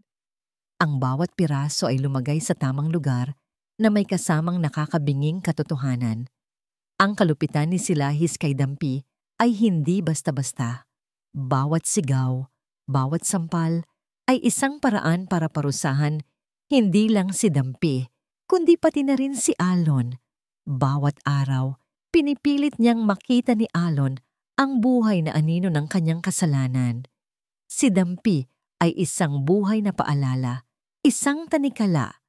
Ang bawat piraso ay lumagay sa tamang lugar na may kasamang nakakabinging katotohanan. Ang kalupitan ni Silahis kay Dampi ay hindi basta-basta. Bawat sigaw, bawat sampal ay isang paraan para parusahan hindi lang si Dampi, kundi pati na rin si Alon. Bawat araw, pinipilit niyang makita ni Alon ang buhay na anino ng kanyang kasalanan. Si Dampi ay isang buhay na paalala, isang tanikala.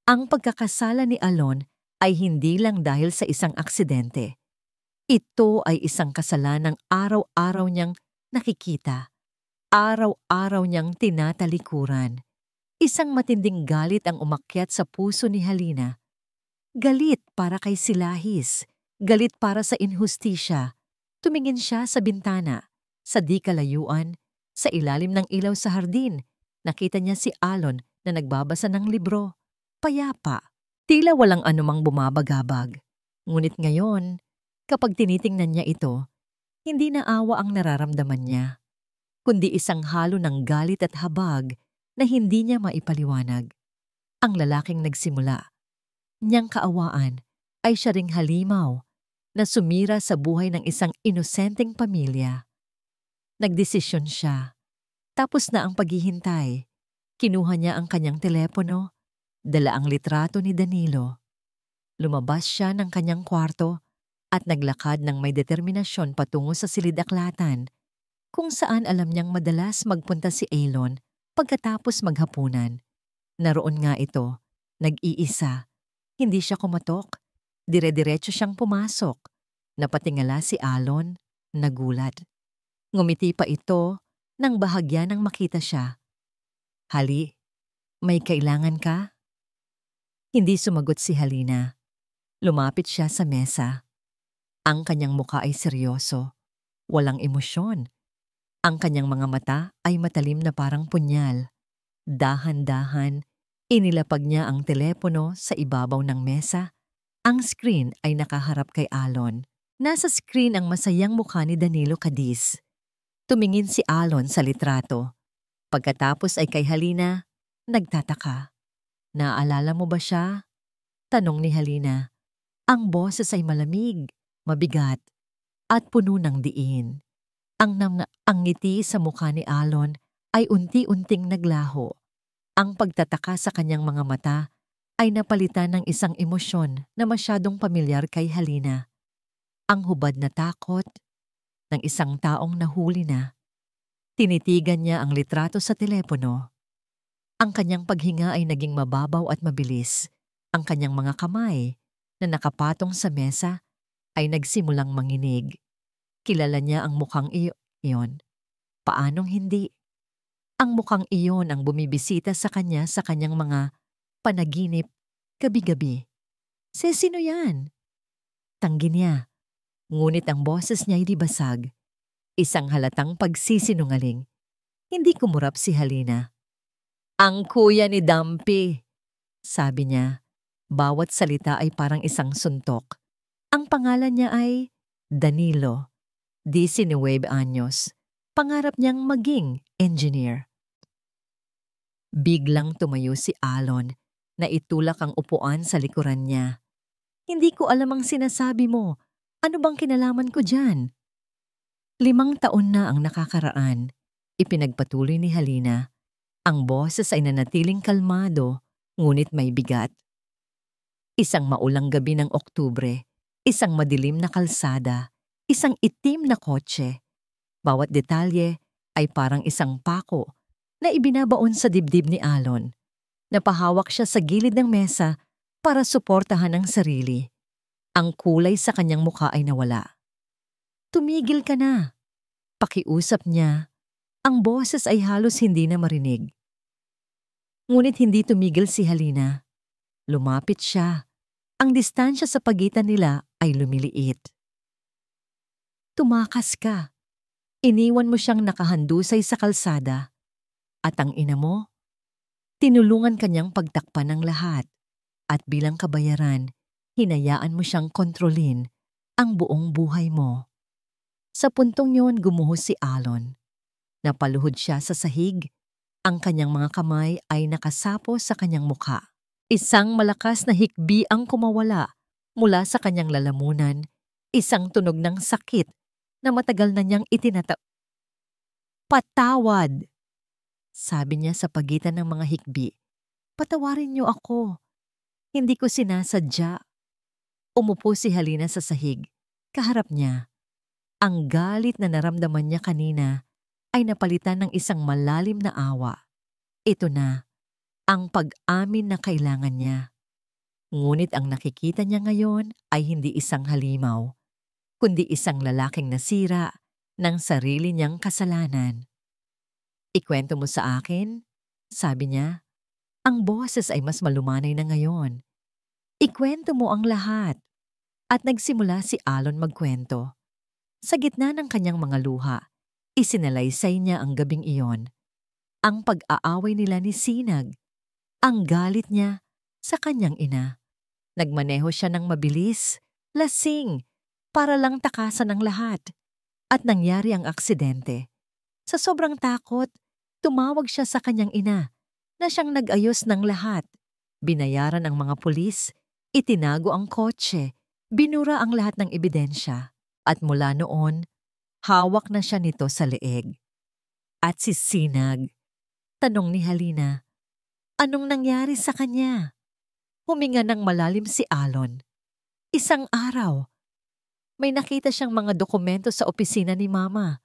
Ang pagkakasala ni Alon ay hindi lang dahil sa isang aksidente. Ito ay isang kasalanang araw-araw niyang nakikita. Araw-araw niyang tinatalikuran. Isang matinding galit ang umakyat sa puso ni Halina. Galit para kay Silahis. Galit para sa inhustisya. Tumingin siya sa bintana, sa di kalayuan, sa ilalim ng ilaw sa hardin. Nakita niya si Alon na nagbabasa ng libro. Payapa. Tila walang anumang bumabagabag. Ngunit ngayon, kapag tinitingnan niya ito, hindi na awa ang nararamdaman niya, kundi isang halo ng galit at habag na hindi niya maipaliwanag. Ang lalaking nagsimula niyang kaawaan ay siya ring halimaw na sumira sa buhay ng isang inosenteng pamilya. Nagdesisyon siya. Tapos na ang paghihintay. Kinuha niya ang kanyang telepono, dala ang litrato ni Danilo. Lumabas siya ng kanyang kwarto at naglakad ng may determinasyon patungo sa silid-aklatan, kung saan alam niyang madalas magpunta si Alon pagkatapos maghapunan. Naroon nga ito, nag-iisa. Hindi siya kumatok. Dire-diretso siyang pumasok. Napatingala si Alon, nagulat. Ngumiti pa ito nang bahagya nang makita siya. "Hali, may kailangan ka?" Hindi sumagot si Halina. Lumapit siya sa mesa. Ang kanyang muka ay seryoso. Walang emosyon. Ang kanyang mga mata ay matalim na parang punyal. Dahan-dahan, inilapag niya ang telepono sa ibabaw ng mesa. Ang screen ay nakaharap kay Alon. Nasa screen ang masayang mukha ni Danilo Cadiz. Tumingin si Alon sa litrato. Pagkatapos ay kay Halina, nagtataka. "Naaalala mo ba siya?" Tanong ni Halina. Ang boses ay malamig, mabigat, at puno ng diin. Ang ngiti sa mukha ni Alon ay unti-unting naglaho. Ang pagtataka sa kanyang mga mata ay napalitan ng isang emosyon na masyadong pamilyar kay Halina. Ang hubad na takot ng isang taong nahuli na. Tinitigan niya ang litrato sa telepono. Ang kanyang paghinga ay naging mababaw at mabilis. Ang kanyang mga kamay na nakapatong sa mesa ay nagsimulang manginig. Kilala niya ang mukhang iyon. Paanong hindi? Ang mukhang iyon ang bumibisita sa kanyang mga panaginip gabi-gabi. Sino yan? Tanggi niya. Ngunit ang boses niya ay di basag. Isang halatang pagsisinungaling. Hindi kumurap si Halina. "Ang kuya ni Dampi," sabi niya. Bawat salita ay parang isang suntok. Ang pangalan niya ay Danilo. 19 anyos. Pangarap niyang maging engineer. Biglang tumayo si Alon na itulak ang upuan sa likuran niya. "Hindi ko alam ang sinasabi mo. Ano bang kinalaman ko dyan?" 5 taon na ang nakakaraan. Ipinagpatuloy ni Halina. Ang boses ay nanatiling kalmado, ngunit may bigat. Isang maulang gabi ng Oktubre, isang madilim na kalsada, isang itim na kotse. Bawat detalye ay parang isang pako na ibinabaon sa dibdib ni Alon. Napahawak siya sa gilid ng mesa para suportahan ang sarili. Ang kulay sa kanyang mukha ay nawala. "Tumigil ka na." Pakiusap niya. Ang boses ay halos hindi na marinig. Ngunit hindi tumigil si Halina. Lumapit siya. Ang distansya sa pagitan nila ay lumiliit. "Tumakas ka. Iniwan mo siyang nakahandusay sa kalsada. At ang ina mo, tinulungan kanyang pagtakpan ng lahat. At bilang kabayaran, hinayaan mo siyang kontrolin ang buong buhay mo." Sa puntong yun gumuhos si Alon. Napaluhod siya sa sahig. Ang kanyang mga kamay ay nakasapo sa kanyang mukha. Isang malakas na hikbi ang kumawala mula sa kanyang lalamunan. Isang tunog ng sakit na matagal na niyang "Patawad!" sabi niya sa pagitan ng mga hikbi. Patawarin niyo ako. Hindi ko sinasadya. Umupo si Halina sa sahig. Kaharap niya. Ang galit na naramdaman niya kanina ay napalitan ng isang malalim na awa. Ito na, ang pag-amin na kailangan niya. Ngunit ang nakikita niya ngayon ay hindi isang halimaw, kundi isang lalaking nasira ng sarili niyang kasalanan. Ikwento mo sa akin, sabi niya. Ang boses ay mas malumanay na ngayon. Ikwento mo ang lahat. At nagsimula si Alon magkwento. Sa gitna ng kanyang mga luha, isinalaysay niya ang gabing iyon. Ang pag-aaway nila ni Sinag. Ang galit niya sa kanyang ina. Nagmaneho siya ng mabilis, lasing, para lang takasan ang lahat. At nangyari ang aksidente. Sa sobrang takot, tumawag siya sa kanyang ina na siyang nag-ayos ng lahat. Binayaran ang mga pulis, itinago ang kotse, binura ang lahat ng ebidensya. At mula noon, hawak na siya nito sa leeg. At si Sinag, tanong ni Halina, anong nangyari sa kanya? Huminga ng malalim si Alon. Isang araw, may nakita siyang mga dokumento sa opisina ni Mama.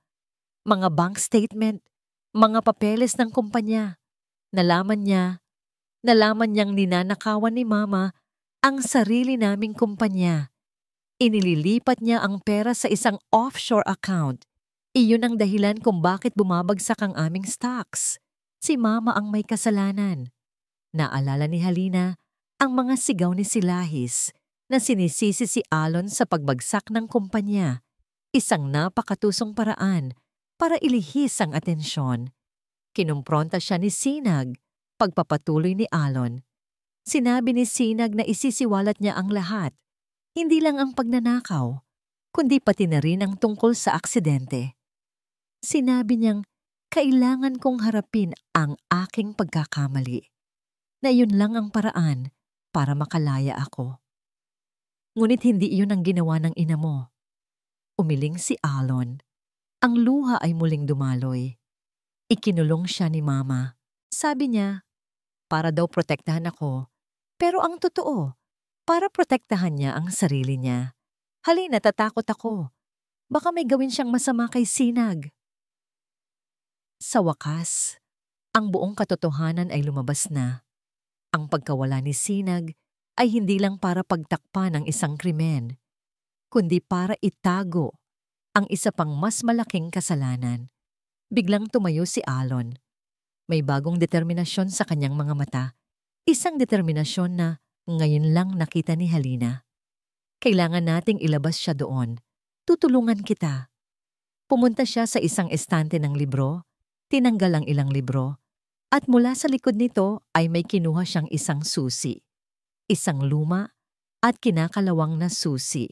Mga bank statement, mga papeles ng kumpanya. Nalaman niyang ninanakawan ni Mama ang sarili naming kumpanya. Inililipat niya ang pera sa isang offshore account. Iyon ang dahilan kung bakit bumabagsak ang aming stocks. Si Mama ang may kasalanan. Naalala ni Halina ang mga sigaw ni Silahis na sinisisi si Alon sa pagbagsak ng kumpanya. Isang napakatusong paraan para ilihis ang atensyon. Kinumpronta siya ni Sinag, pagpapatuloy ni Alon. Sinabi ni Sinag na isisiwalat niya ang lahat. Hindi lang ang pagnanakaw, kundi pati na rin ang tungkol sa aksidente. Sinabi niyang, kailangan kong harapin ang aking pagkakamali. Na yun lang ang paraan para makalaya ako. Ngunit hindi iyon ang ginawa ng ina mo. Umiling si Alon. Ang luha ay muling dumaloy. Ikinulong siya ni Mama. Sabi niya, para daw protektahan ako. Pero ang totoo, para protektahan niya ang sarili niya. Halina, tatakot ako. Baka may gawin siyang masama kay Sinag. Sa wakas, ang buong katotohanan ay lumabas na. Ang pagkawala ni Sinag ay hindi lang para pagtakpan ang isang krimen, kundi para itago ang isa pang mas malaking kasalanan. Biglang tumayo si Alon. May bagong determinasyon sa kanyang mga mata. Isang determinasyon na ngayon lang nakita ni Halina. Kailangan nating ilabas siya doon. Tutulungan kita. Pumunta siya sa isang estante ng libro, tinanggal ang ilang libro, at mula sa likod nito ay may kinuha siyang isang susi. Isang luma at kinakalawang na susi.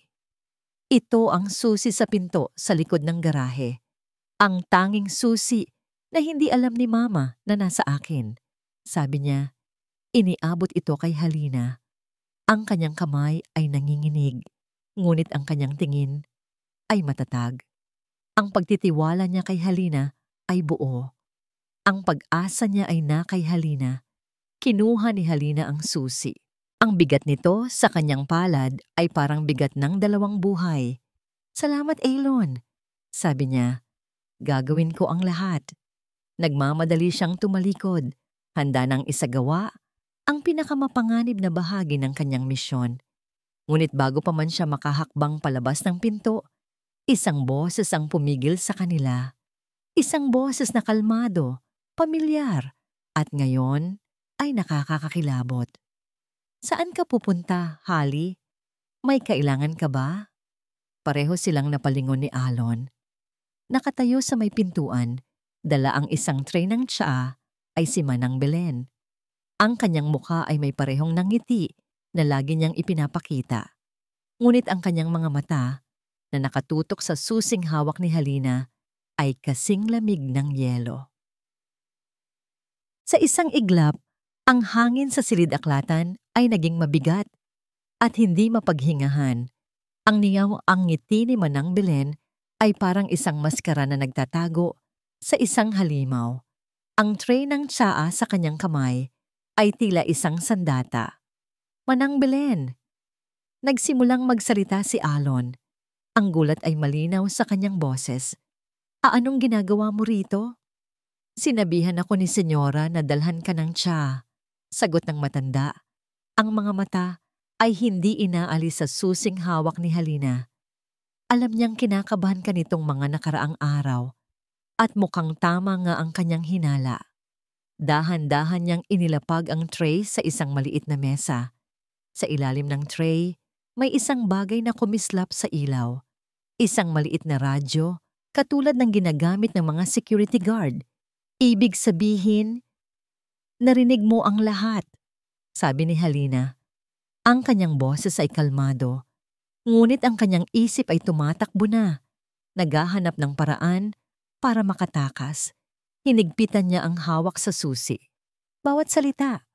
Ito ang susi sa pinto sa likod ng garahe. Ang tanging susi na hindi alam ni Mama na nasa akin. Sabi niya, iniabot ito kay Halina. Ang kanyang kamay ay nanginginig, ngunit ang kanyang tingin ay matatag. Ang pagtitiwala niya kay Halina ay buo. Ang pag-asa niya ay na kay Halina. Kinuha ni Halina ang susi. Ang bigat nito sa kanyang palad ay parang bigat ng 2 buhay. Salamat, Alon. Sabi niya, gagawin ko ang lahat. Nagmamadali siyang tumalikod, handa nang isagawa ang pinakamapanganib na bahagi ng kanyang misyon. Ngunit bago pa man siya makahakbang palabas ng pinto, isang boses ang pumigil sa kanila. Isang boses na kalmado, pamilyar, at ngayon ay nakakakakilabot. Saan ka pupunta, Hali? May kailangan ka ba? Pareho silang napalingon ni Alon. Nakatayo sa may pintuan, dala ang isang tray ng tsaa ay si Manang Belen. Ang kanyang mukha ay may parehong nangiti na lagi niyang ipinapakita. Ngunit ang kanyang mga mata na nakatutok sa susing hawak ni Halina ay kasing lamig ng yelo. Sa isang iglap, ang hangin sa silid-aklatan ay naging mabigat at hindi mapaghingahan. Ang ngiti ni Manang Belen ay parang isang maskara na nagtatago sa isang halimaw. Ang tray ng tsaa sa kanyang kamay ay tila isang sandata. Manang Belen. Nagsimulang magsalita si Alon. Ang gulat ay malinaw sa kanyang boses. Anong ginagawa mo rito? Sinabihan ako ni Senyora na dalhan ka ng tsa. Sagot ng matanda. Ang mga mata ay hindi inaalis sa susing hawak ni Halina. Alam niyang kinakabahan ka nitong mga nakaraang araw at mukhang tama nga ang kanyang hinala. Dahan-dahan niyang inilapag ang tray sa isang maliit na mesa. Sa ilalim ng tray, may isang bagay na kumislap sa ilaw. Isang maliit na radyo, katulad ng ginagamit ng mga security guard. Ibig sabihin, narinig mo ang lahat, sabi ni Halina. Ang kanyang boses ay kalmado, ngunit ang kanyang isip ay tumatakbo na. Naghahanap ng paraan para makatakas. Hinigpitan niya ang hawak sa susi. Bawat salita,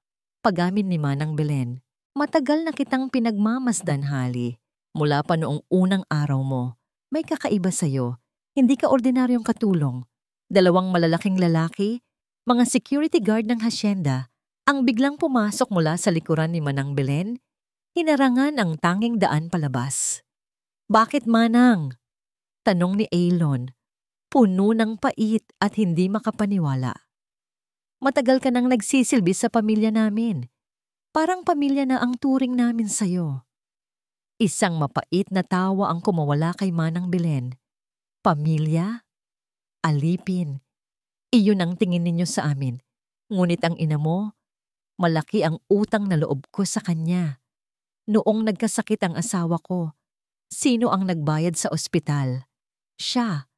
pag-amin ni Manang Belen. Matagal na kitang pinagmamasdan, Hali. Mula pa noong unang araw mo, may kakaiba sa'yo. Hindi ka ordinaryong katulong. 2 malalaking lalaki, mga security guard ng hasyenda, ang biglang pumasok mula sa likuran ni Manang Belen, hinarangan ang tanging daan palabas. Bakit, Manang? Tanong ni Aylon, puno ng pait at hindi makapaniwala. Matagal ka nang nagsisilbi sa pamilya namin. Parang pamilya na ang turing namin sa'yo. Isang mapait na tawa ang kumawala kay Manang Belen. Pamilya? Alipin. Iyon ang tingin ninyo sa amin. Ngunit ang ina mo, malaki ang utang na loob ko sa kanya. Noong nagkasakit ang asawa ko, sino ang nagbayad sa ospital? Siya.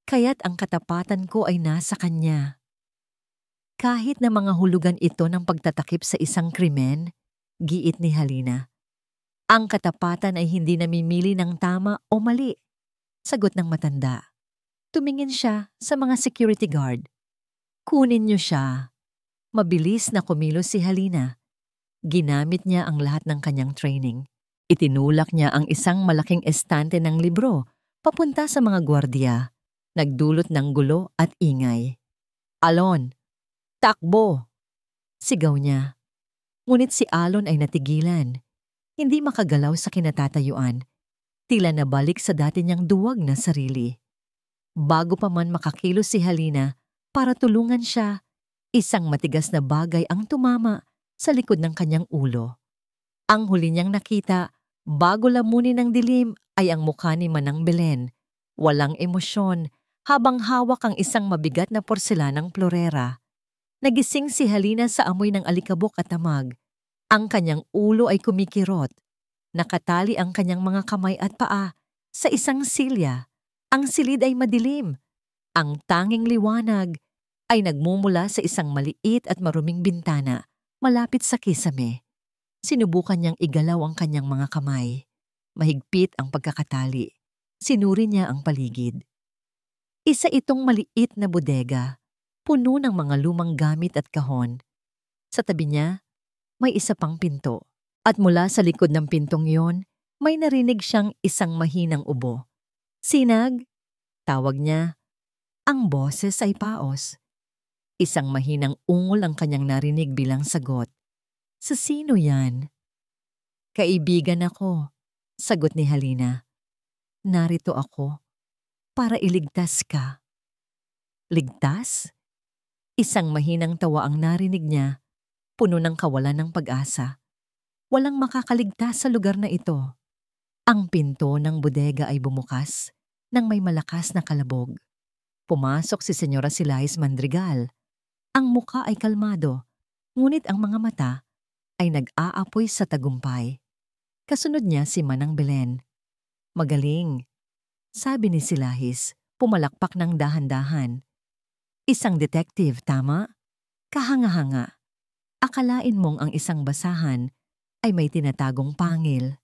Kaya't ang katapatan ko ay nasa kanya. Kahit na mga hulugan ito ng pagtatakip sa isang krimen, giit ni Halina. Ang katapatan ay hindi namimili ng tama o mali. Sagot ng matanda. Tumingin siya sa mga security guard. Kunin niyo siya. Mabilis na kumilos si Halina. Ginamit niya ang lahat ng kanyang training. Itinulak niya ang isang malaking estante ng libro papunta sa mga gwardiya. Nagdulot ng gulo at ingay. Alon! Takbo! Sigaw niya. Ngunit si Alon ay natigilan. Hindi makagalaw sa kinatatayuan. Tila nabalik sa dati niyang duwag na sarili. Bago pa man makakilos si Halina para tulungan siya, isang matigas na bagay ang tumama sa likod ng kanyang ulo. Ang huli niyang nakita, bago lamunin ng dilim, ay ang mukha ni Manang Belen. Walang emosyon, habang hawak ang isang mabigat na porselanang plorera. Nagising si Halina sa amoy ng alikabok at tamag. Ang kanyang ulo ay kumikirot. Nakatali ang kanyang mga kamay at paa sa isang silya. Ang silid ay madilim. Ang tanging liwanag ay nagmumula sa isang maliit at maruming bintana malapit sa kisame. Sinubukan niyang igalaw ang kanyang mga kamay. Mahigpit ang pagkakatali. Sinuri niya ang paligid. Isa itong maliit na bodega, puno ng mga lumang gamit at kahon. Sa tabi niya, may isa pang pinto. At mula sa likod ng pintong yon, may narinig siyang isang mahinang ubo. Sinag? Tawag niya. Ang boses ay paos. Isang mahinang ungol ang kanyang narinig bilang sagot. Sa sino yan? Kaibigan ako, sagot ni Halina. Narito ako para iligtas ka. Ligtas? Isang mahinang tawa ang narinig niya, puno ng kawalan ng pag-asa. Walang makakaligtas sa lugar na ito. Ang pinto ng bodega ay bumukas nang may malakas na kalabog. Pumasok si Senyora Silais Mandrigal. Ang muka ay kalmado, ngunit ang mga mata ay nag-aapoy sa tagumpay. Kasunod niya si Manang Belen. Magaling, sabi ni Silahis, pumalakpak ng dahan-dahan. Isang detective, tama? Kahanga-hanga. Akalain mong ang isang basahan ay may tinatagong pangil.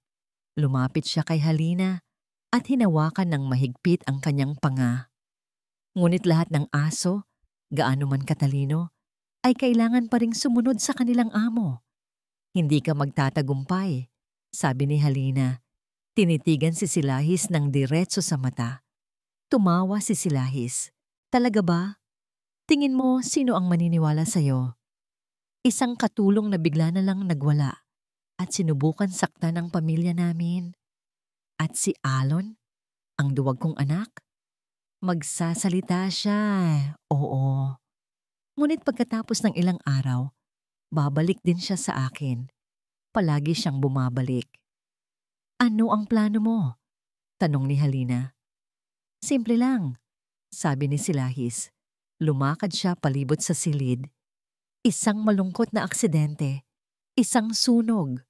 Lumapit siya kay Halina at hinawakan ng mahigpit ang kanyang panga. Ngunit lahat ng aso, gaano man katalino, ay kailangan pa ring sumunod sa kanilang amo. Hindi ka magtatagumpay, sabi ni Halina. Tinitigan si Silahis ng diretso sa mata. Tumawa si Silahis. Talaga ba? Tingin mo sino ang maniniwala sa'yo? Isang katulong na bigla na lang nagwala at sinubukan saktan ng pamilya namin. At si Alon, ang duwag kong anak, magsasalita siya. Oo. Ngunit pagkatapos ng ilang araw, babalik din siya sa akin. Palagi siyang bumabalik. Ano ang plano mo? Tanong ni Halina. Simple lang, sabi ni Silahis. Lumakad siya palibot sa silid. Isang malungkot na aksidente. Isang sunog.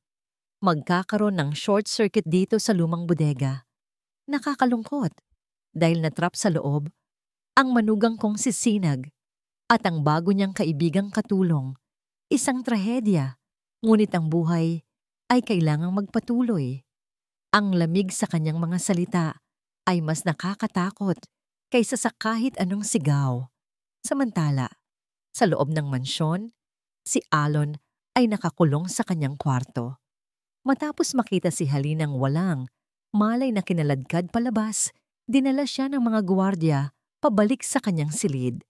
Magkakaroon ng short circuit dito sa lumang bodega. Nakakalungkot dahil natrap sa loob ang manugang kong si Sinag at ang bago niyang kaibigang Katulong. Isang trahedya, ngunit ang buhay ay kailangang magpatuloy. Ang lamig sa kanyang mga salita ay mas nakakatakot kaysa sa kahit anong sigaw. Samantala, sa loob ng mansyon, si Alon ay nakakulong sa kanyang kwarto. Matapos makita si Halinang walang malay na kinaladkad palabas, dinala siya ng mga gwardiya pabalik sa kanyang silid.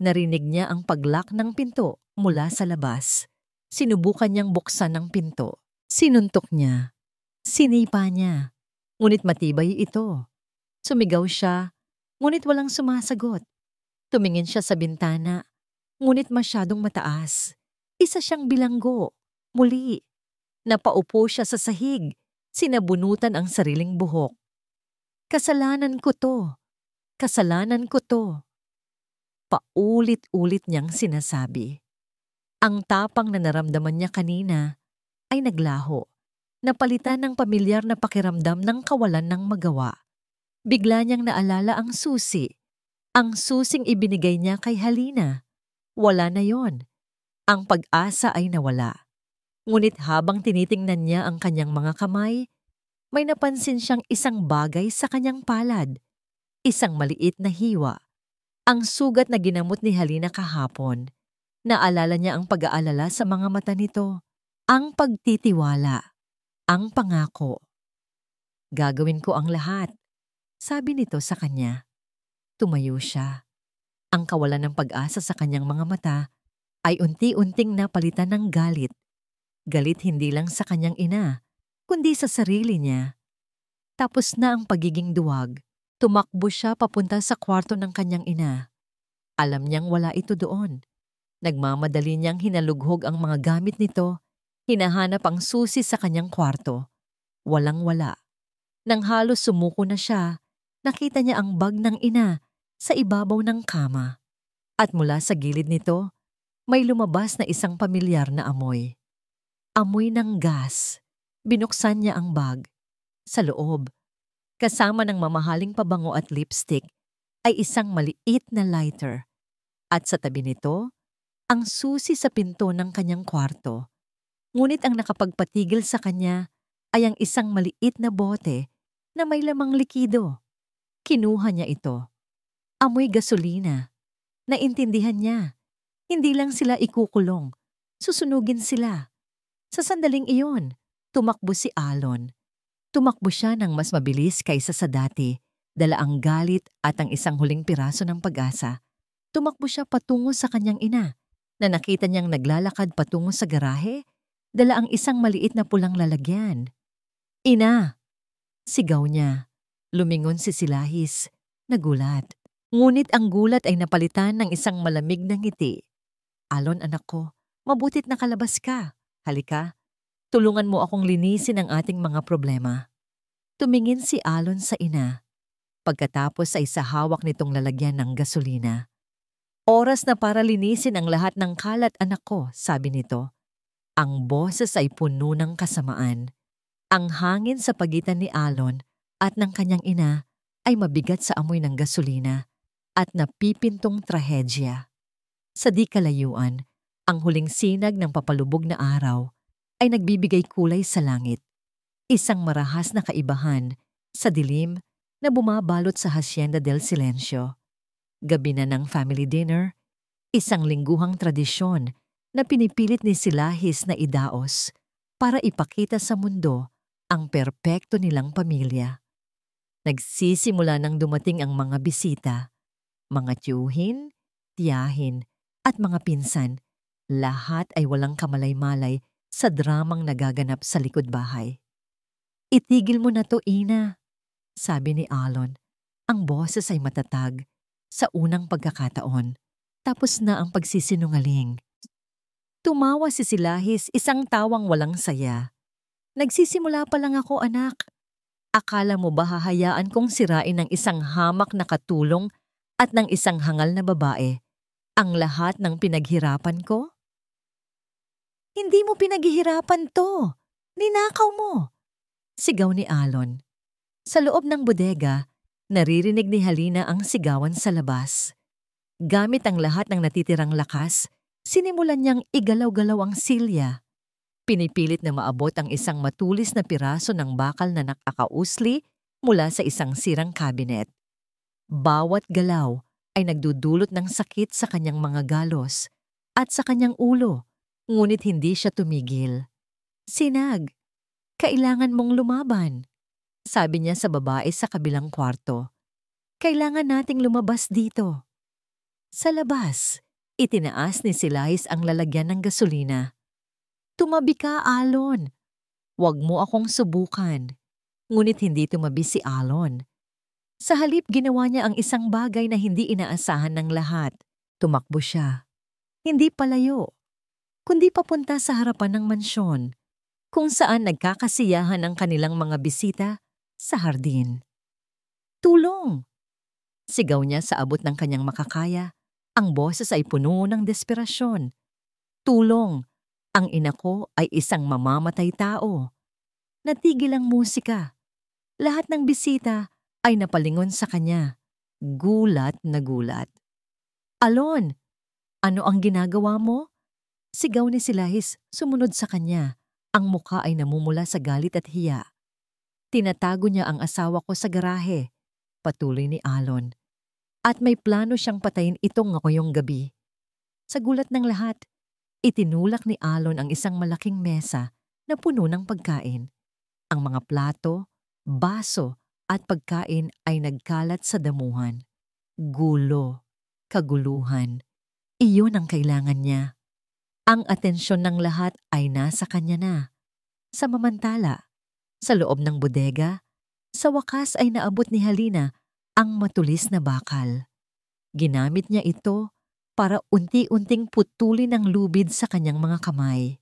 Narinig niya ang paglock ng pinto mula sa labas. Sinubukan niyang buksan ang pinto. Sinuntok niya. Sinipa niya. Ngunit matibay ito. Sumigaw siya, ngunit walang sumasagot. Tumingin siya sa bintana, ngunit masyadong mataas. Isa siyang bilanggo. Muli, napaupo siya sa sahig. Sinabunutan ang sariling buhok. Kasalanan ko to. Kasalanan ko to. Paulit-ulit niyang sinasabi. Ang tapang na naramdaman niya kanina ay naglaho. Napalitan ng pamilyar na pakiramdam ng kawalan ng magawa. Bigla niyang naalala ang susi. Ang susing ibinigay niya kay Halina. Wala na yon. Ang pag-asa ay nawala. Ngunit habang tinitingnan niya ang kanyang mga kamay, may napansin siyang isang bagay sa kanyang palad. Isang maliit na hiwa. Ang sugat na ginamot ni Halina kahapon. Naalala niya ang pag-aalala sa mga mata nito. Ang pagtitiwala. Ang pangako. Gagawin ko ang lahat, sabi nito sa kanya. Tumayo siya. Ang kawalan ng pag-asa sa kanyang mga mata ay unti-unting napalitan ng galit. Galit hindi lang sa kanyang ina, kundi sa sarili niya. Tapos na ang pagiging duwag. Tumakbo siya papunta sa kwarto ng kanyang ina. Alam niyang wala ito doon. Nagmamadali niyang hinalughog ang mga gamit nito. Hinahanap ang susi sa kanyang kwarto. Walang-wala. Nang halos sumuko na siya, nakita niya ang bag ng ina sa ibabaw ng kama. At mula sa gilid nito, may lumabas na isang pamilyar na amoy. Amoy ng gas. Binuksan niya ang bag. Sa loob, kasama ng mamahaling pabango at lipstick, ay isang maliit na lighter. At sa tabi nito, ang susi sa pinto ng kanyang kwarto. Ngunit ang nakapagpatigil sa kanya ay ang isang maliit na bote na may lamang likido. Kinuha niya ito. Amoy gasolina. Naintindihan niya. Hindi lang sila ikukulong. Susunugin sila. Sa sandaling iyon, tumakbo si Alon. Tumakbo siya ng mas mabilis kaysa sa dati, dala ang galit at ang isang huling piraso ng pag-asa. Tumakbo siya patungo sa kanyang ina, na nakita niyang naglalakad patungo sa garahe, dala ang isang maliit na pulang lalagyan. Ina! Sigaw niya. Lumingon si Silahis. Nagulat. Ngunit ang gulat ay napalitan ng isang malamig na ngiti. Alon, anak ko, mabutit nakalabas ka. Halika, tulungan mo akong linisin ang ating mga problema. Tumingin si Alon sa ina. Pagkatapos ay sa hawak nitong lalagyan ng gasolina. Oras na para linisin ang lahat ng kalat, anak ko, sabi nito. Ang boses ay puno ng kasamaan. Ang hangin sa pagitan ni Alon at ng kanyang ina ay mabigat sa amoy ng gasolina at napipintong trahedya. Sa di kalayuan, ang huling sinag ng papalubog na araw ay nagbibigay kulay sa langit. Isang marahas na kaibahan sa dilim na bumabalot sa Hacienda del Silencio. Gabi na ng family dinner, isang lingguhang tradisyon na pinipilit ni Silahis na idaos para ipakita sa mundo ang perpekto nilang pamilya. Nagsisimula nang dumating ang mga bisita, mga tiyuhin, tiyahin, at mga pinsan. Lahat ay walang kamalay-malay sa dramang nagaganap sa likod bahay. "Itigil mo na to, Ina," sabi ni Alon. Ang boses ay matatag sa unang pagkakataon. Tapos na ang pagsisinungaling. Tumawa si Silahis, isang tawang walang saya. "Nagsisimula pa lang ako, anak. Akala mo ba hahayaan kong sirain ng isang hamak na katulong at ng isang hangal na babae ang lahat ng pinaghirapan ko? Hindi mo pinaghihirapan to. Ninakaw mo," sigaw ni Alon. Sa loob ng bodega, naririnig ni Halina ang sigawan sa labas. Gamit ang lahat ng natitirang lakas, sinimulan niyang igalaw-galaw ang silya. Pinipilit na maabot ang isang matulis na piraso ng bakal na nakakausli mula sa isang sirang kabinet. Bawat galaw ay nagdudulot ng sakit sa kanyang mga galos at sa kanyang ulo, ngunit hindi siya tumigil. "Sinag, kailangan mong lumaban," sabi niya sa babae sa kabilang kwarto. "Kailangan nating lumabas dito." Sa labas, itinaas ni Silahis ang lalagyan ng gasolina. "Tumabi ka, Alon. Huwag mo akong subukan." Ngunit hindi tumabi si Alon. Sa halip, ginawa niya ang isang bagay na hindi inaasahan ng lahat. Tumakbo siya. Hindi palayo, kundi papunta sa harapan ng mansyon, kung saan nagkakasiyahan ang kanilang mga bisita sa hardin. "Tulong!" sigaw niya sa abot ng kanyang makakaya. Ang boses ay puno ng desperasyon. "Tulong! Ang ina ko ay isang mamamatay tao." Natigil ang musika. Lahat ng bisita ay napalingon sa kanya. Gulat na gulat. "Alon, ano ang ginagawa mo?" sigaw ni Silahis sumunod sa kanya. Ang muka ay namumula sa galit at hiya. "Tinatago niya ang asawa ko sa garahe," patuloy ni Alon. "At may plano siyang patayin itong ngayong gabi." Sa gulat ng lahat, itinulak ni Alon ang isang malaking mesa na puno ng pagkain. Ang mga plato, baso at pagkain ay nagkalat sa damuhan. Gulo, kaguluhan. Iyon ang kailangan niya. Ang atensyon ng lahat ay nasa kanya na. Samantala, sa loob ng bodega, sa wakas ay naabot ni Halina ang matulis na bakal. Ginamit niya ito para unti-unting putulin ang lubid sa kanyang mga kamay.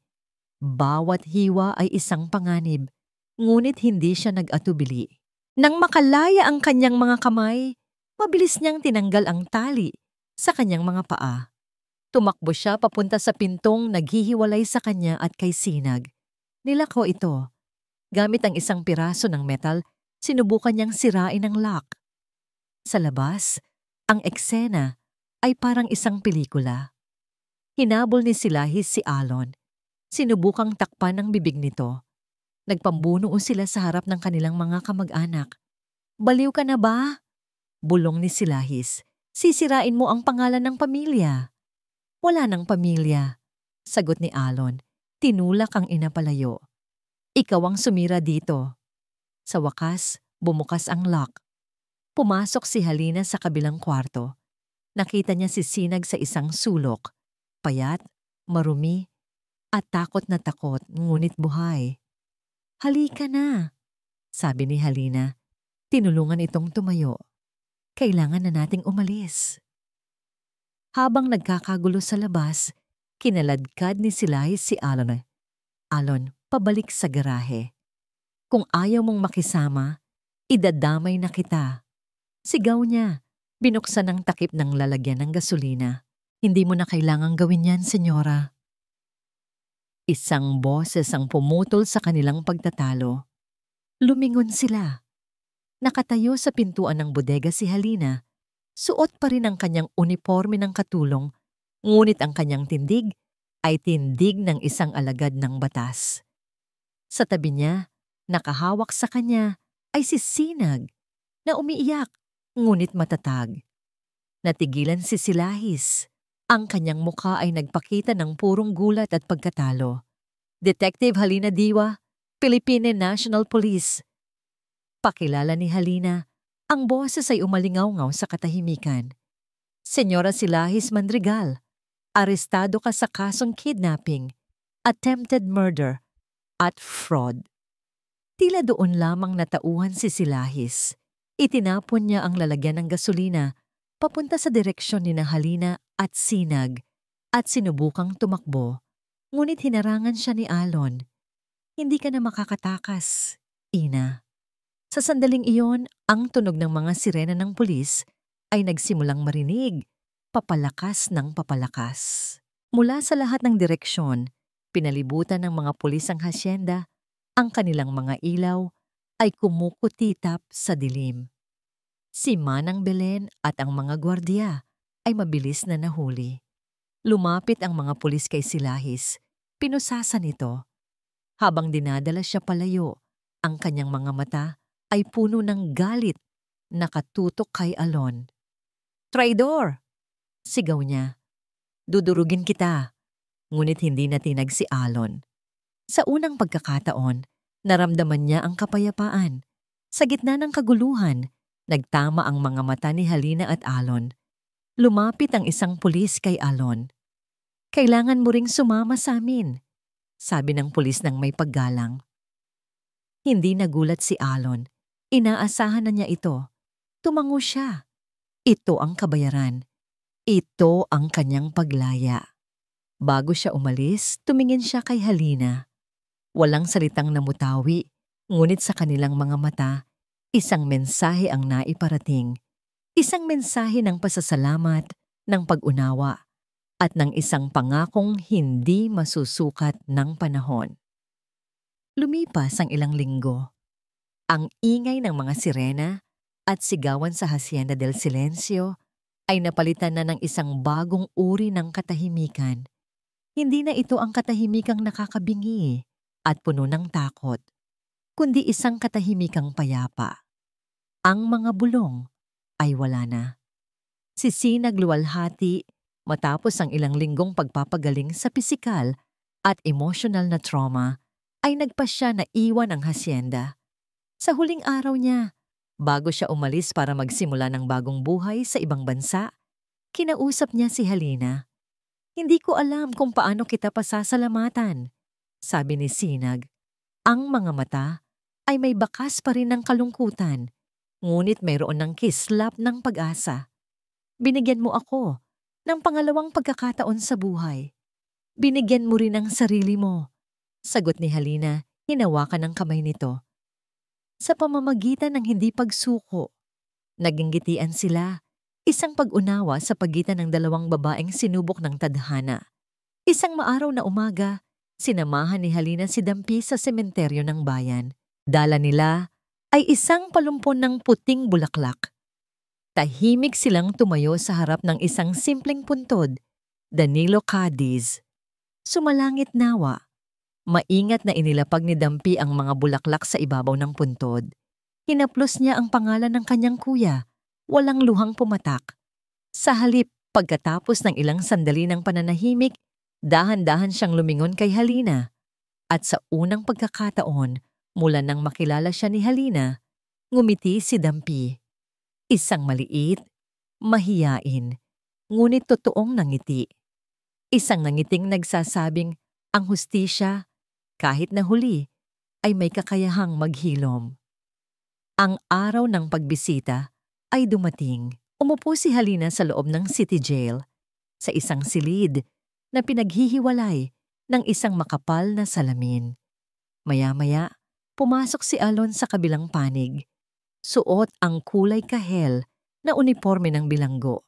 Bawat hiwa ay isang panganib, ngunit hindi siya nag-atubili. Nang makalaya ang kanyang mga kamay, mabilis niyang tinanggal ang tali sa kanyang mga paa. Tumakbo siya papunta sa pintong naghihiwalay sa kanya at kay Sinag. Nilako ito. Gamit ang isang piraso ng metal, sinubukan niyang sirain ang lock. Sa labas, ang eksena ay parang isang pelikula. Hinabol ni Silahis si Alon. Sinubukang takpan ang bibig nito. Nagpambunuo sila sa harap ng kanilang mga kamag-anak. "Baliw ka na ba?" bulong ni Silahis. "Sisirain mo ang pangalan ng pamilya." "Wala nang pamilya," sagot ni Alon. Tinulak ang ina palayo. "Ikaw ang sumira dito." Sa wakas, bumukas ang lock. Pumasok si Halina sa kabilang kwarto. Nakita niya si Sinag sa isang sulok. Payat, marumi, at takot na takot, ngunit buhay. "Halika na," sabi ni Halina. Tinulungan itong tumayo. "Kailangan na nating umalis." Habang nagkakagulo sa labas, kinaladkad ni Silahis si Alon. "Alon, pabalik sa garahe. Kung ayaw mong makisama, idadamay na kita." Sigaw niya. Binuksan ang takip ng lalagyan ng gasolina. "Hindi mo na kailangang gawin yan, senyora." Isang boses ang pumutol sa kanilang pagtatalo. Lumingon sila. Nakatayo sa pintuan ng bodega si Halina. Suot pa rin ang kanyang uniforme ng katulong, ngunit ang kanyang tindig ay tindig ng isang alagad ng batas. Sa tabi niya, nakahawak sa kanya, ay si Sinag na umiiyak, ngunit matatag. Natigilan si Silahis. Ang kanyang mukha ay nagpakita ng purong gulat at pagkatalo. "Detective Halina Diwa, Philippine National Police." Pakilala ni Halina. Ang boses ay umalingaw-ngaw sa katahimikan. Senyora Silahis Mandrigal, arestado ka sa kasong kidnapping, attempted murder, at fraud. Tila doon lamang natauhan si Silahis. Itinapon niya ang lalagyan ng gasolina papunta sa direksyon ni Halina at Sinag at sinubukang tumakbo. Ngunit hinarangan siya ni Alon. Hindi ka na makakatakas, Ina. Sa sandaling iyon, ang tunog ng mga sirena ng pulis ay nagsimulang marinig, papalakas ng papalakas. Mula sa lahat ng direksyon, pinalibutan ng mga pulis ang hasyenda, ang kanilang mga ilaw ay kumukutitap sa dilim. Si Manang Belen at ang mga gwardiya ay mabilis na nahuli. Lumapit ang mga pulis kay Silahis, pinusasan ito. Habang dinadala siya palayo, ang kanyang mga mata ay puno ng galit, nakatutok kay Alon. "Traidor!" sigaw niya. "Dudurugin kita." Ngunit hindi natinag si Alon. Sa unang pagkakataon, naramdaman niya ang kapayapaan. Sa gitna ng kaguluhan, nagtama ang mga mata ni Halina at Alon. Lumapit ang isang pulis kay Alon. "Kailangan mo ring sumama sa amin," sabi ng pulis ng may paggalang. Hindi nagulat si Alon. Inaasahan na niya ito. Tumango siya. Ito ang kabayaran. Ito ang kanyang paglaya. Bago siya umalis, tumingin siya kay Halina. Walang salitang namutawi, ngunit sa kanilang mga mata, isang mensahe ang naiparating. Isang mensahe ng pasasalamat, ng pag-unawa, at ng isang pangakong hindi masusukat ng panahon. Lumipas ang ilang linggo. Ang ingay ng mga sirena at sigawan sa Hacienda del Silencio ay napalitan na ng isang bagong uri ng katahimikan. Hindi na ito ang katahimikang nakakabingi at puno ng takot, kundi isang katahimikang payapa. Ang mga bulong ay wala na. Si Sinag luwalhati matapos ang ilang linggong pagpapagaling sa pisikal at emosyonal na trauma, ay nagpasya na iwan ang hasyenda. Sa huling araw niya, bago siya umalis para magsimula ng bagong buhay sa ibang bansa, kinausap niya si Halina. "Hindi ko alam kung paano kita pasasalamatan," sabi ni Sinag. Ang mga mata ay may bakas pa rin ng kalungkutan, ngunit mayroon ng kislap ng pag-asa. "Binigyan mo ako ng pangalawang pagkakataon sa buhay. Binigyan mo rin ang sarili mo," sagot ni Halina, hinawakan ng kamay nito. Sa pamamagitan ng hindi pagsuko, naging gitian sila, isang pag-unawa sa pagitan ng dalawang babaeng sinubok ng tadhana. Isang maaraw na umaga, sinamahan ni Halina si Dampi sa sementeryo ng bayan. Dala nila ay isang palumpon ng puting bulaklak. Tahimik silang tumayo sa harap ng isang simpleng puntod, Danilo Cadiz. Sumalangit nawa. Maingat na inilapag ni Dampi ang mga bulaklak sa ibabaw ng puntod. Hinaplos niya ang pangalan ng kanyang kuya, walang luhang pumatak. Sa halip, pagkatapos ng ilang sandali ng pananahimik, dahan-dahan siyang lumingon kay Halina. At sa unang pagkakataon, mula nang makilala siya ni Halina, ngumiti si Dampi. Isang maliit, mahiyain, ngunit totoong nangiti. Isang nangiting nagsasabing ang hustisya, kahit na huli, ay may kakayahang maghilom. Ang araw ng pagbisita ay dumating. Umupo si Halina sa loob ng city jail, sa isang silid na pinaghihiwalay ng isang makapal na salamin. Maya-maya, pumasok si Alon sa kabilang panig. Suot ang kulay kahel na uniforme ng bilanggo.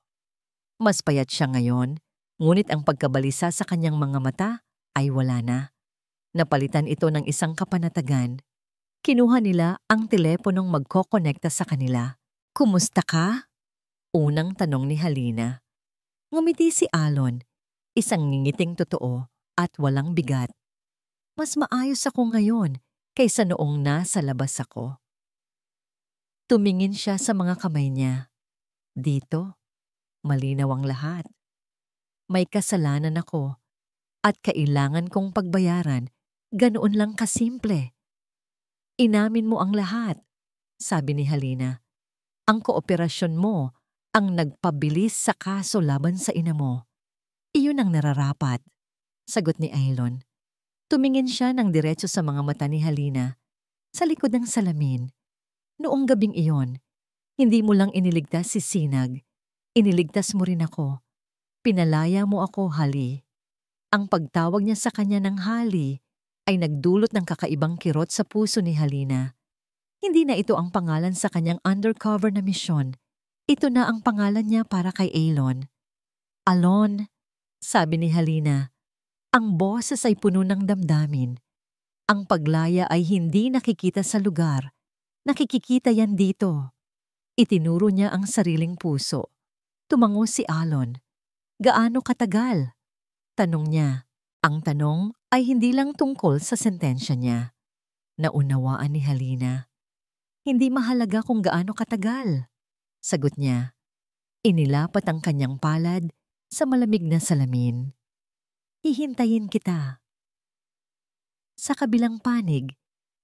Mas payat siya ngayon, ngunit ang pagkabalisa sa kanyang mga mata ay wala na. Napalitan ito ng isang kapanatagan. Kinuha nila ang teleponong magkokonekta sa kanila. "Kumusta ka?" unang tanong ni Halina. Ngumiti si Alon, isang ngingiting totoo at walang bigat. "Mas maayos ako ngayon kaysa noong nasa labas ako." Tumingin siya sa mga kamay niya. "Dito, malinaw ang lahat. May kasalanan ako at kailangan kong pagbayaran, ganoon lang kasimple." "Inamin mo ang lahat," sabi ni Halina. "Ang kooperasyon mo ang nagpabilis sa kaso laban sa ina mo. Iyon ang nararapat, sagot ni Aelon. Tumingin siya ng diretso sa mga mata ni Halina, sa likod ng salamin. Noong gabing iyon, hindi mo lang iniligtas si Sinag, iniligtas mo rin ako. Pinalaya mo ako, Hali. Ang pagtawag niya sa kanya ng Hali ay nagdulot ng kakaibang kirot sa puso ni Halina. Hindi na ito ang pangalan sa kanyang undercover na misyon. Ito na ang pangalan niya para kay Aelon. Alon, sabi ni Halina, ang boses ay puno ng damdamin. Ang paglaya ay hindi nakikita sa lugar. Nakikikita yan dito. Itinuro niya ang sariling puso. Tumango si Alon. Gaano katagal? Tanong niya. Ang tanong ay hindi lang tungkol sa sentensya niya. Naunawaan ni Halina. Hindi mahalaga kung gaano katagal, sagot niya. Inilapat ang kanyang palad sa malamig na salamin. Hihintayin kita. Sa kabilang panig,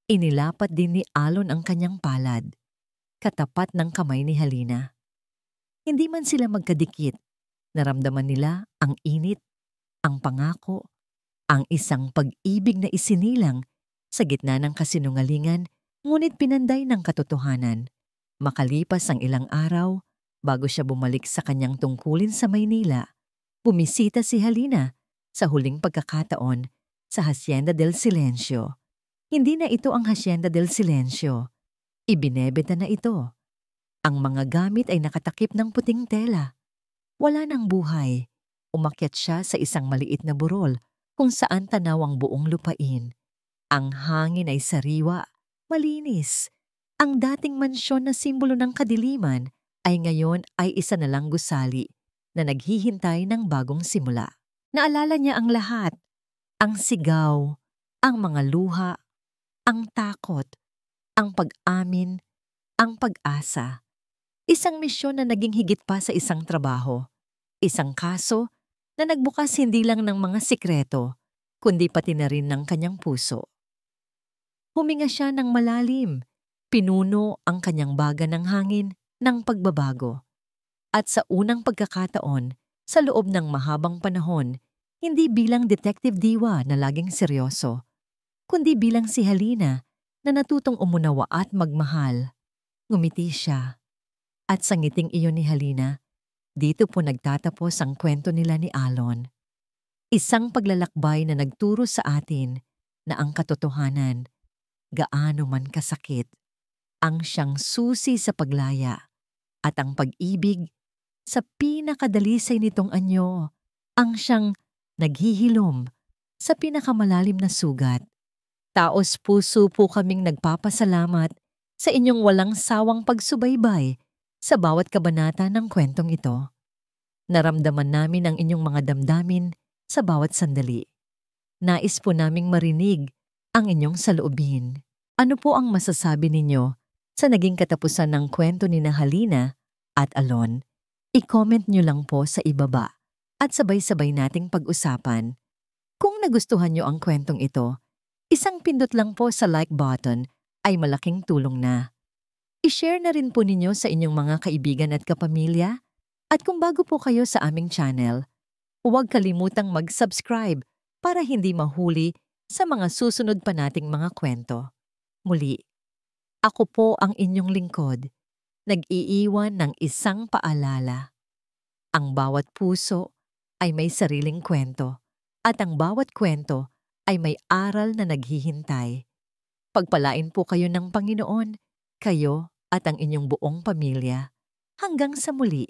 inilapat din ni Alon ang kanyang palad, katapat ng kamay ni Halina. Hindi man sila magkadikit, naramdaman nila ang init, ang pangako, ang isang pag-ibig na isinilang sa gitna ng kasinungalingan, ngunit pinanday ng katotohanan. Makalipas ang ilang araw, bago siya bumalik sa kanyang tungkulin sa Maynila, bumisita si Halina sa huling pagkakataon sa Hacienda del Silencio. Hindi na ito ang Hacienda del Silencio. Ibinebenta na ito. Ang mga gamit ay nakatakip ng puting tela. Wala nang buhay. Umakyat siya sa isang maliit na burol kung saan tanaw ang buong lupain. Ang hangin ay sariwa, malinis. Ang dating mansyon na simbolo ng kadiliman ay ngayon ay isa na lang gusali na naghihintay ng bagong simula. Naalala niya ang lahat. Ang sigaw, ang mga luha, ang takot, ang pag-amin, ang pag-asa. Isang misyon na naging higit pa sa isang trabaho. Isang kaso na nagbukas hindi lang ng mga sikreto, kundi pati na rin ng kanyang puso. Huminga siya ng malalim. Pinuno ang kanyang baga ng hangin ng pagbabago. At sa unang pagkakataon, sa loob ng mahabang panahon, hindi bilang detective diwa na laging seryoso, kundi bilang si Halina na natutong umunawa at magmahal. Ngumiti siya. At sa ngiting iyon ni Halina, dito po nagtatapos ang kwento nila ni Alon. Isang paglalakbay na nagturo sa atin na ang katotohanan, gaano man kasakit, ang siyang susi sa paglaya at ang pag-ibig sa pinakadalisay nitong anyo, ang siyang naghihilom sa pinakamalalim na sugat. Taos puso po kaming nagpapasalamat sa inyong walang sawang pagsubaybay sa bawat kabanata ng kwentong ito. Naramdaman namin ang inyong mga damdamin sa bawat sandali. Nais po naming marinig ang inyong saloobin. Ano po ang masasabi ninyo sa naging katapusan ng kwento ni Halina at Alon? I-comment nyo lang po sa ibaba at sabay-sabay nating pag-usapan. Kung nagustuhan nyo ang kwentong ito, isang pindot lang po sa like button ay malaking tulong na. I-share na rin po ninyo sa inyong mga kaibigan at kapamilya. At kung bago po kayo sa aming channel, huwag kalimutang mag-subscribe para hindi mahuli sa mga susunod pa nating mga kwento. Muli, ako po ang inyong lingkod, nag-iiwan ng isang paalala. Ang bawat puso ay may sariling kwento at ang bawat kwento ay may aral na naghihintay. Pagpalain po kayo ng Panginoon, kayo at ang inyong buong pamilya. Hanggang sa muli.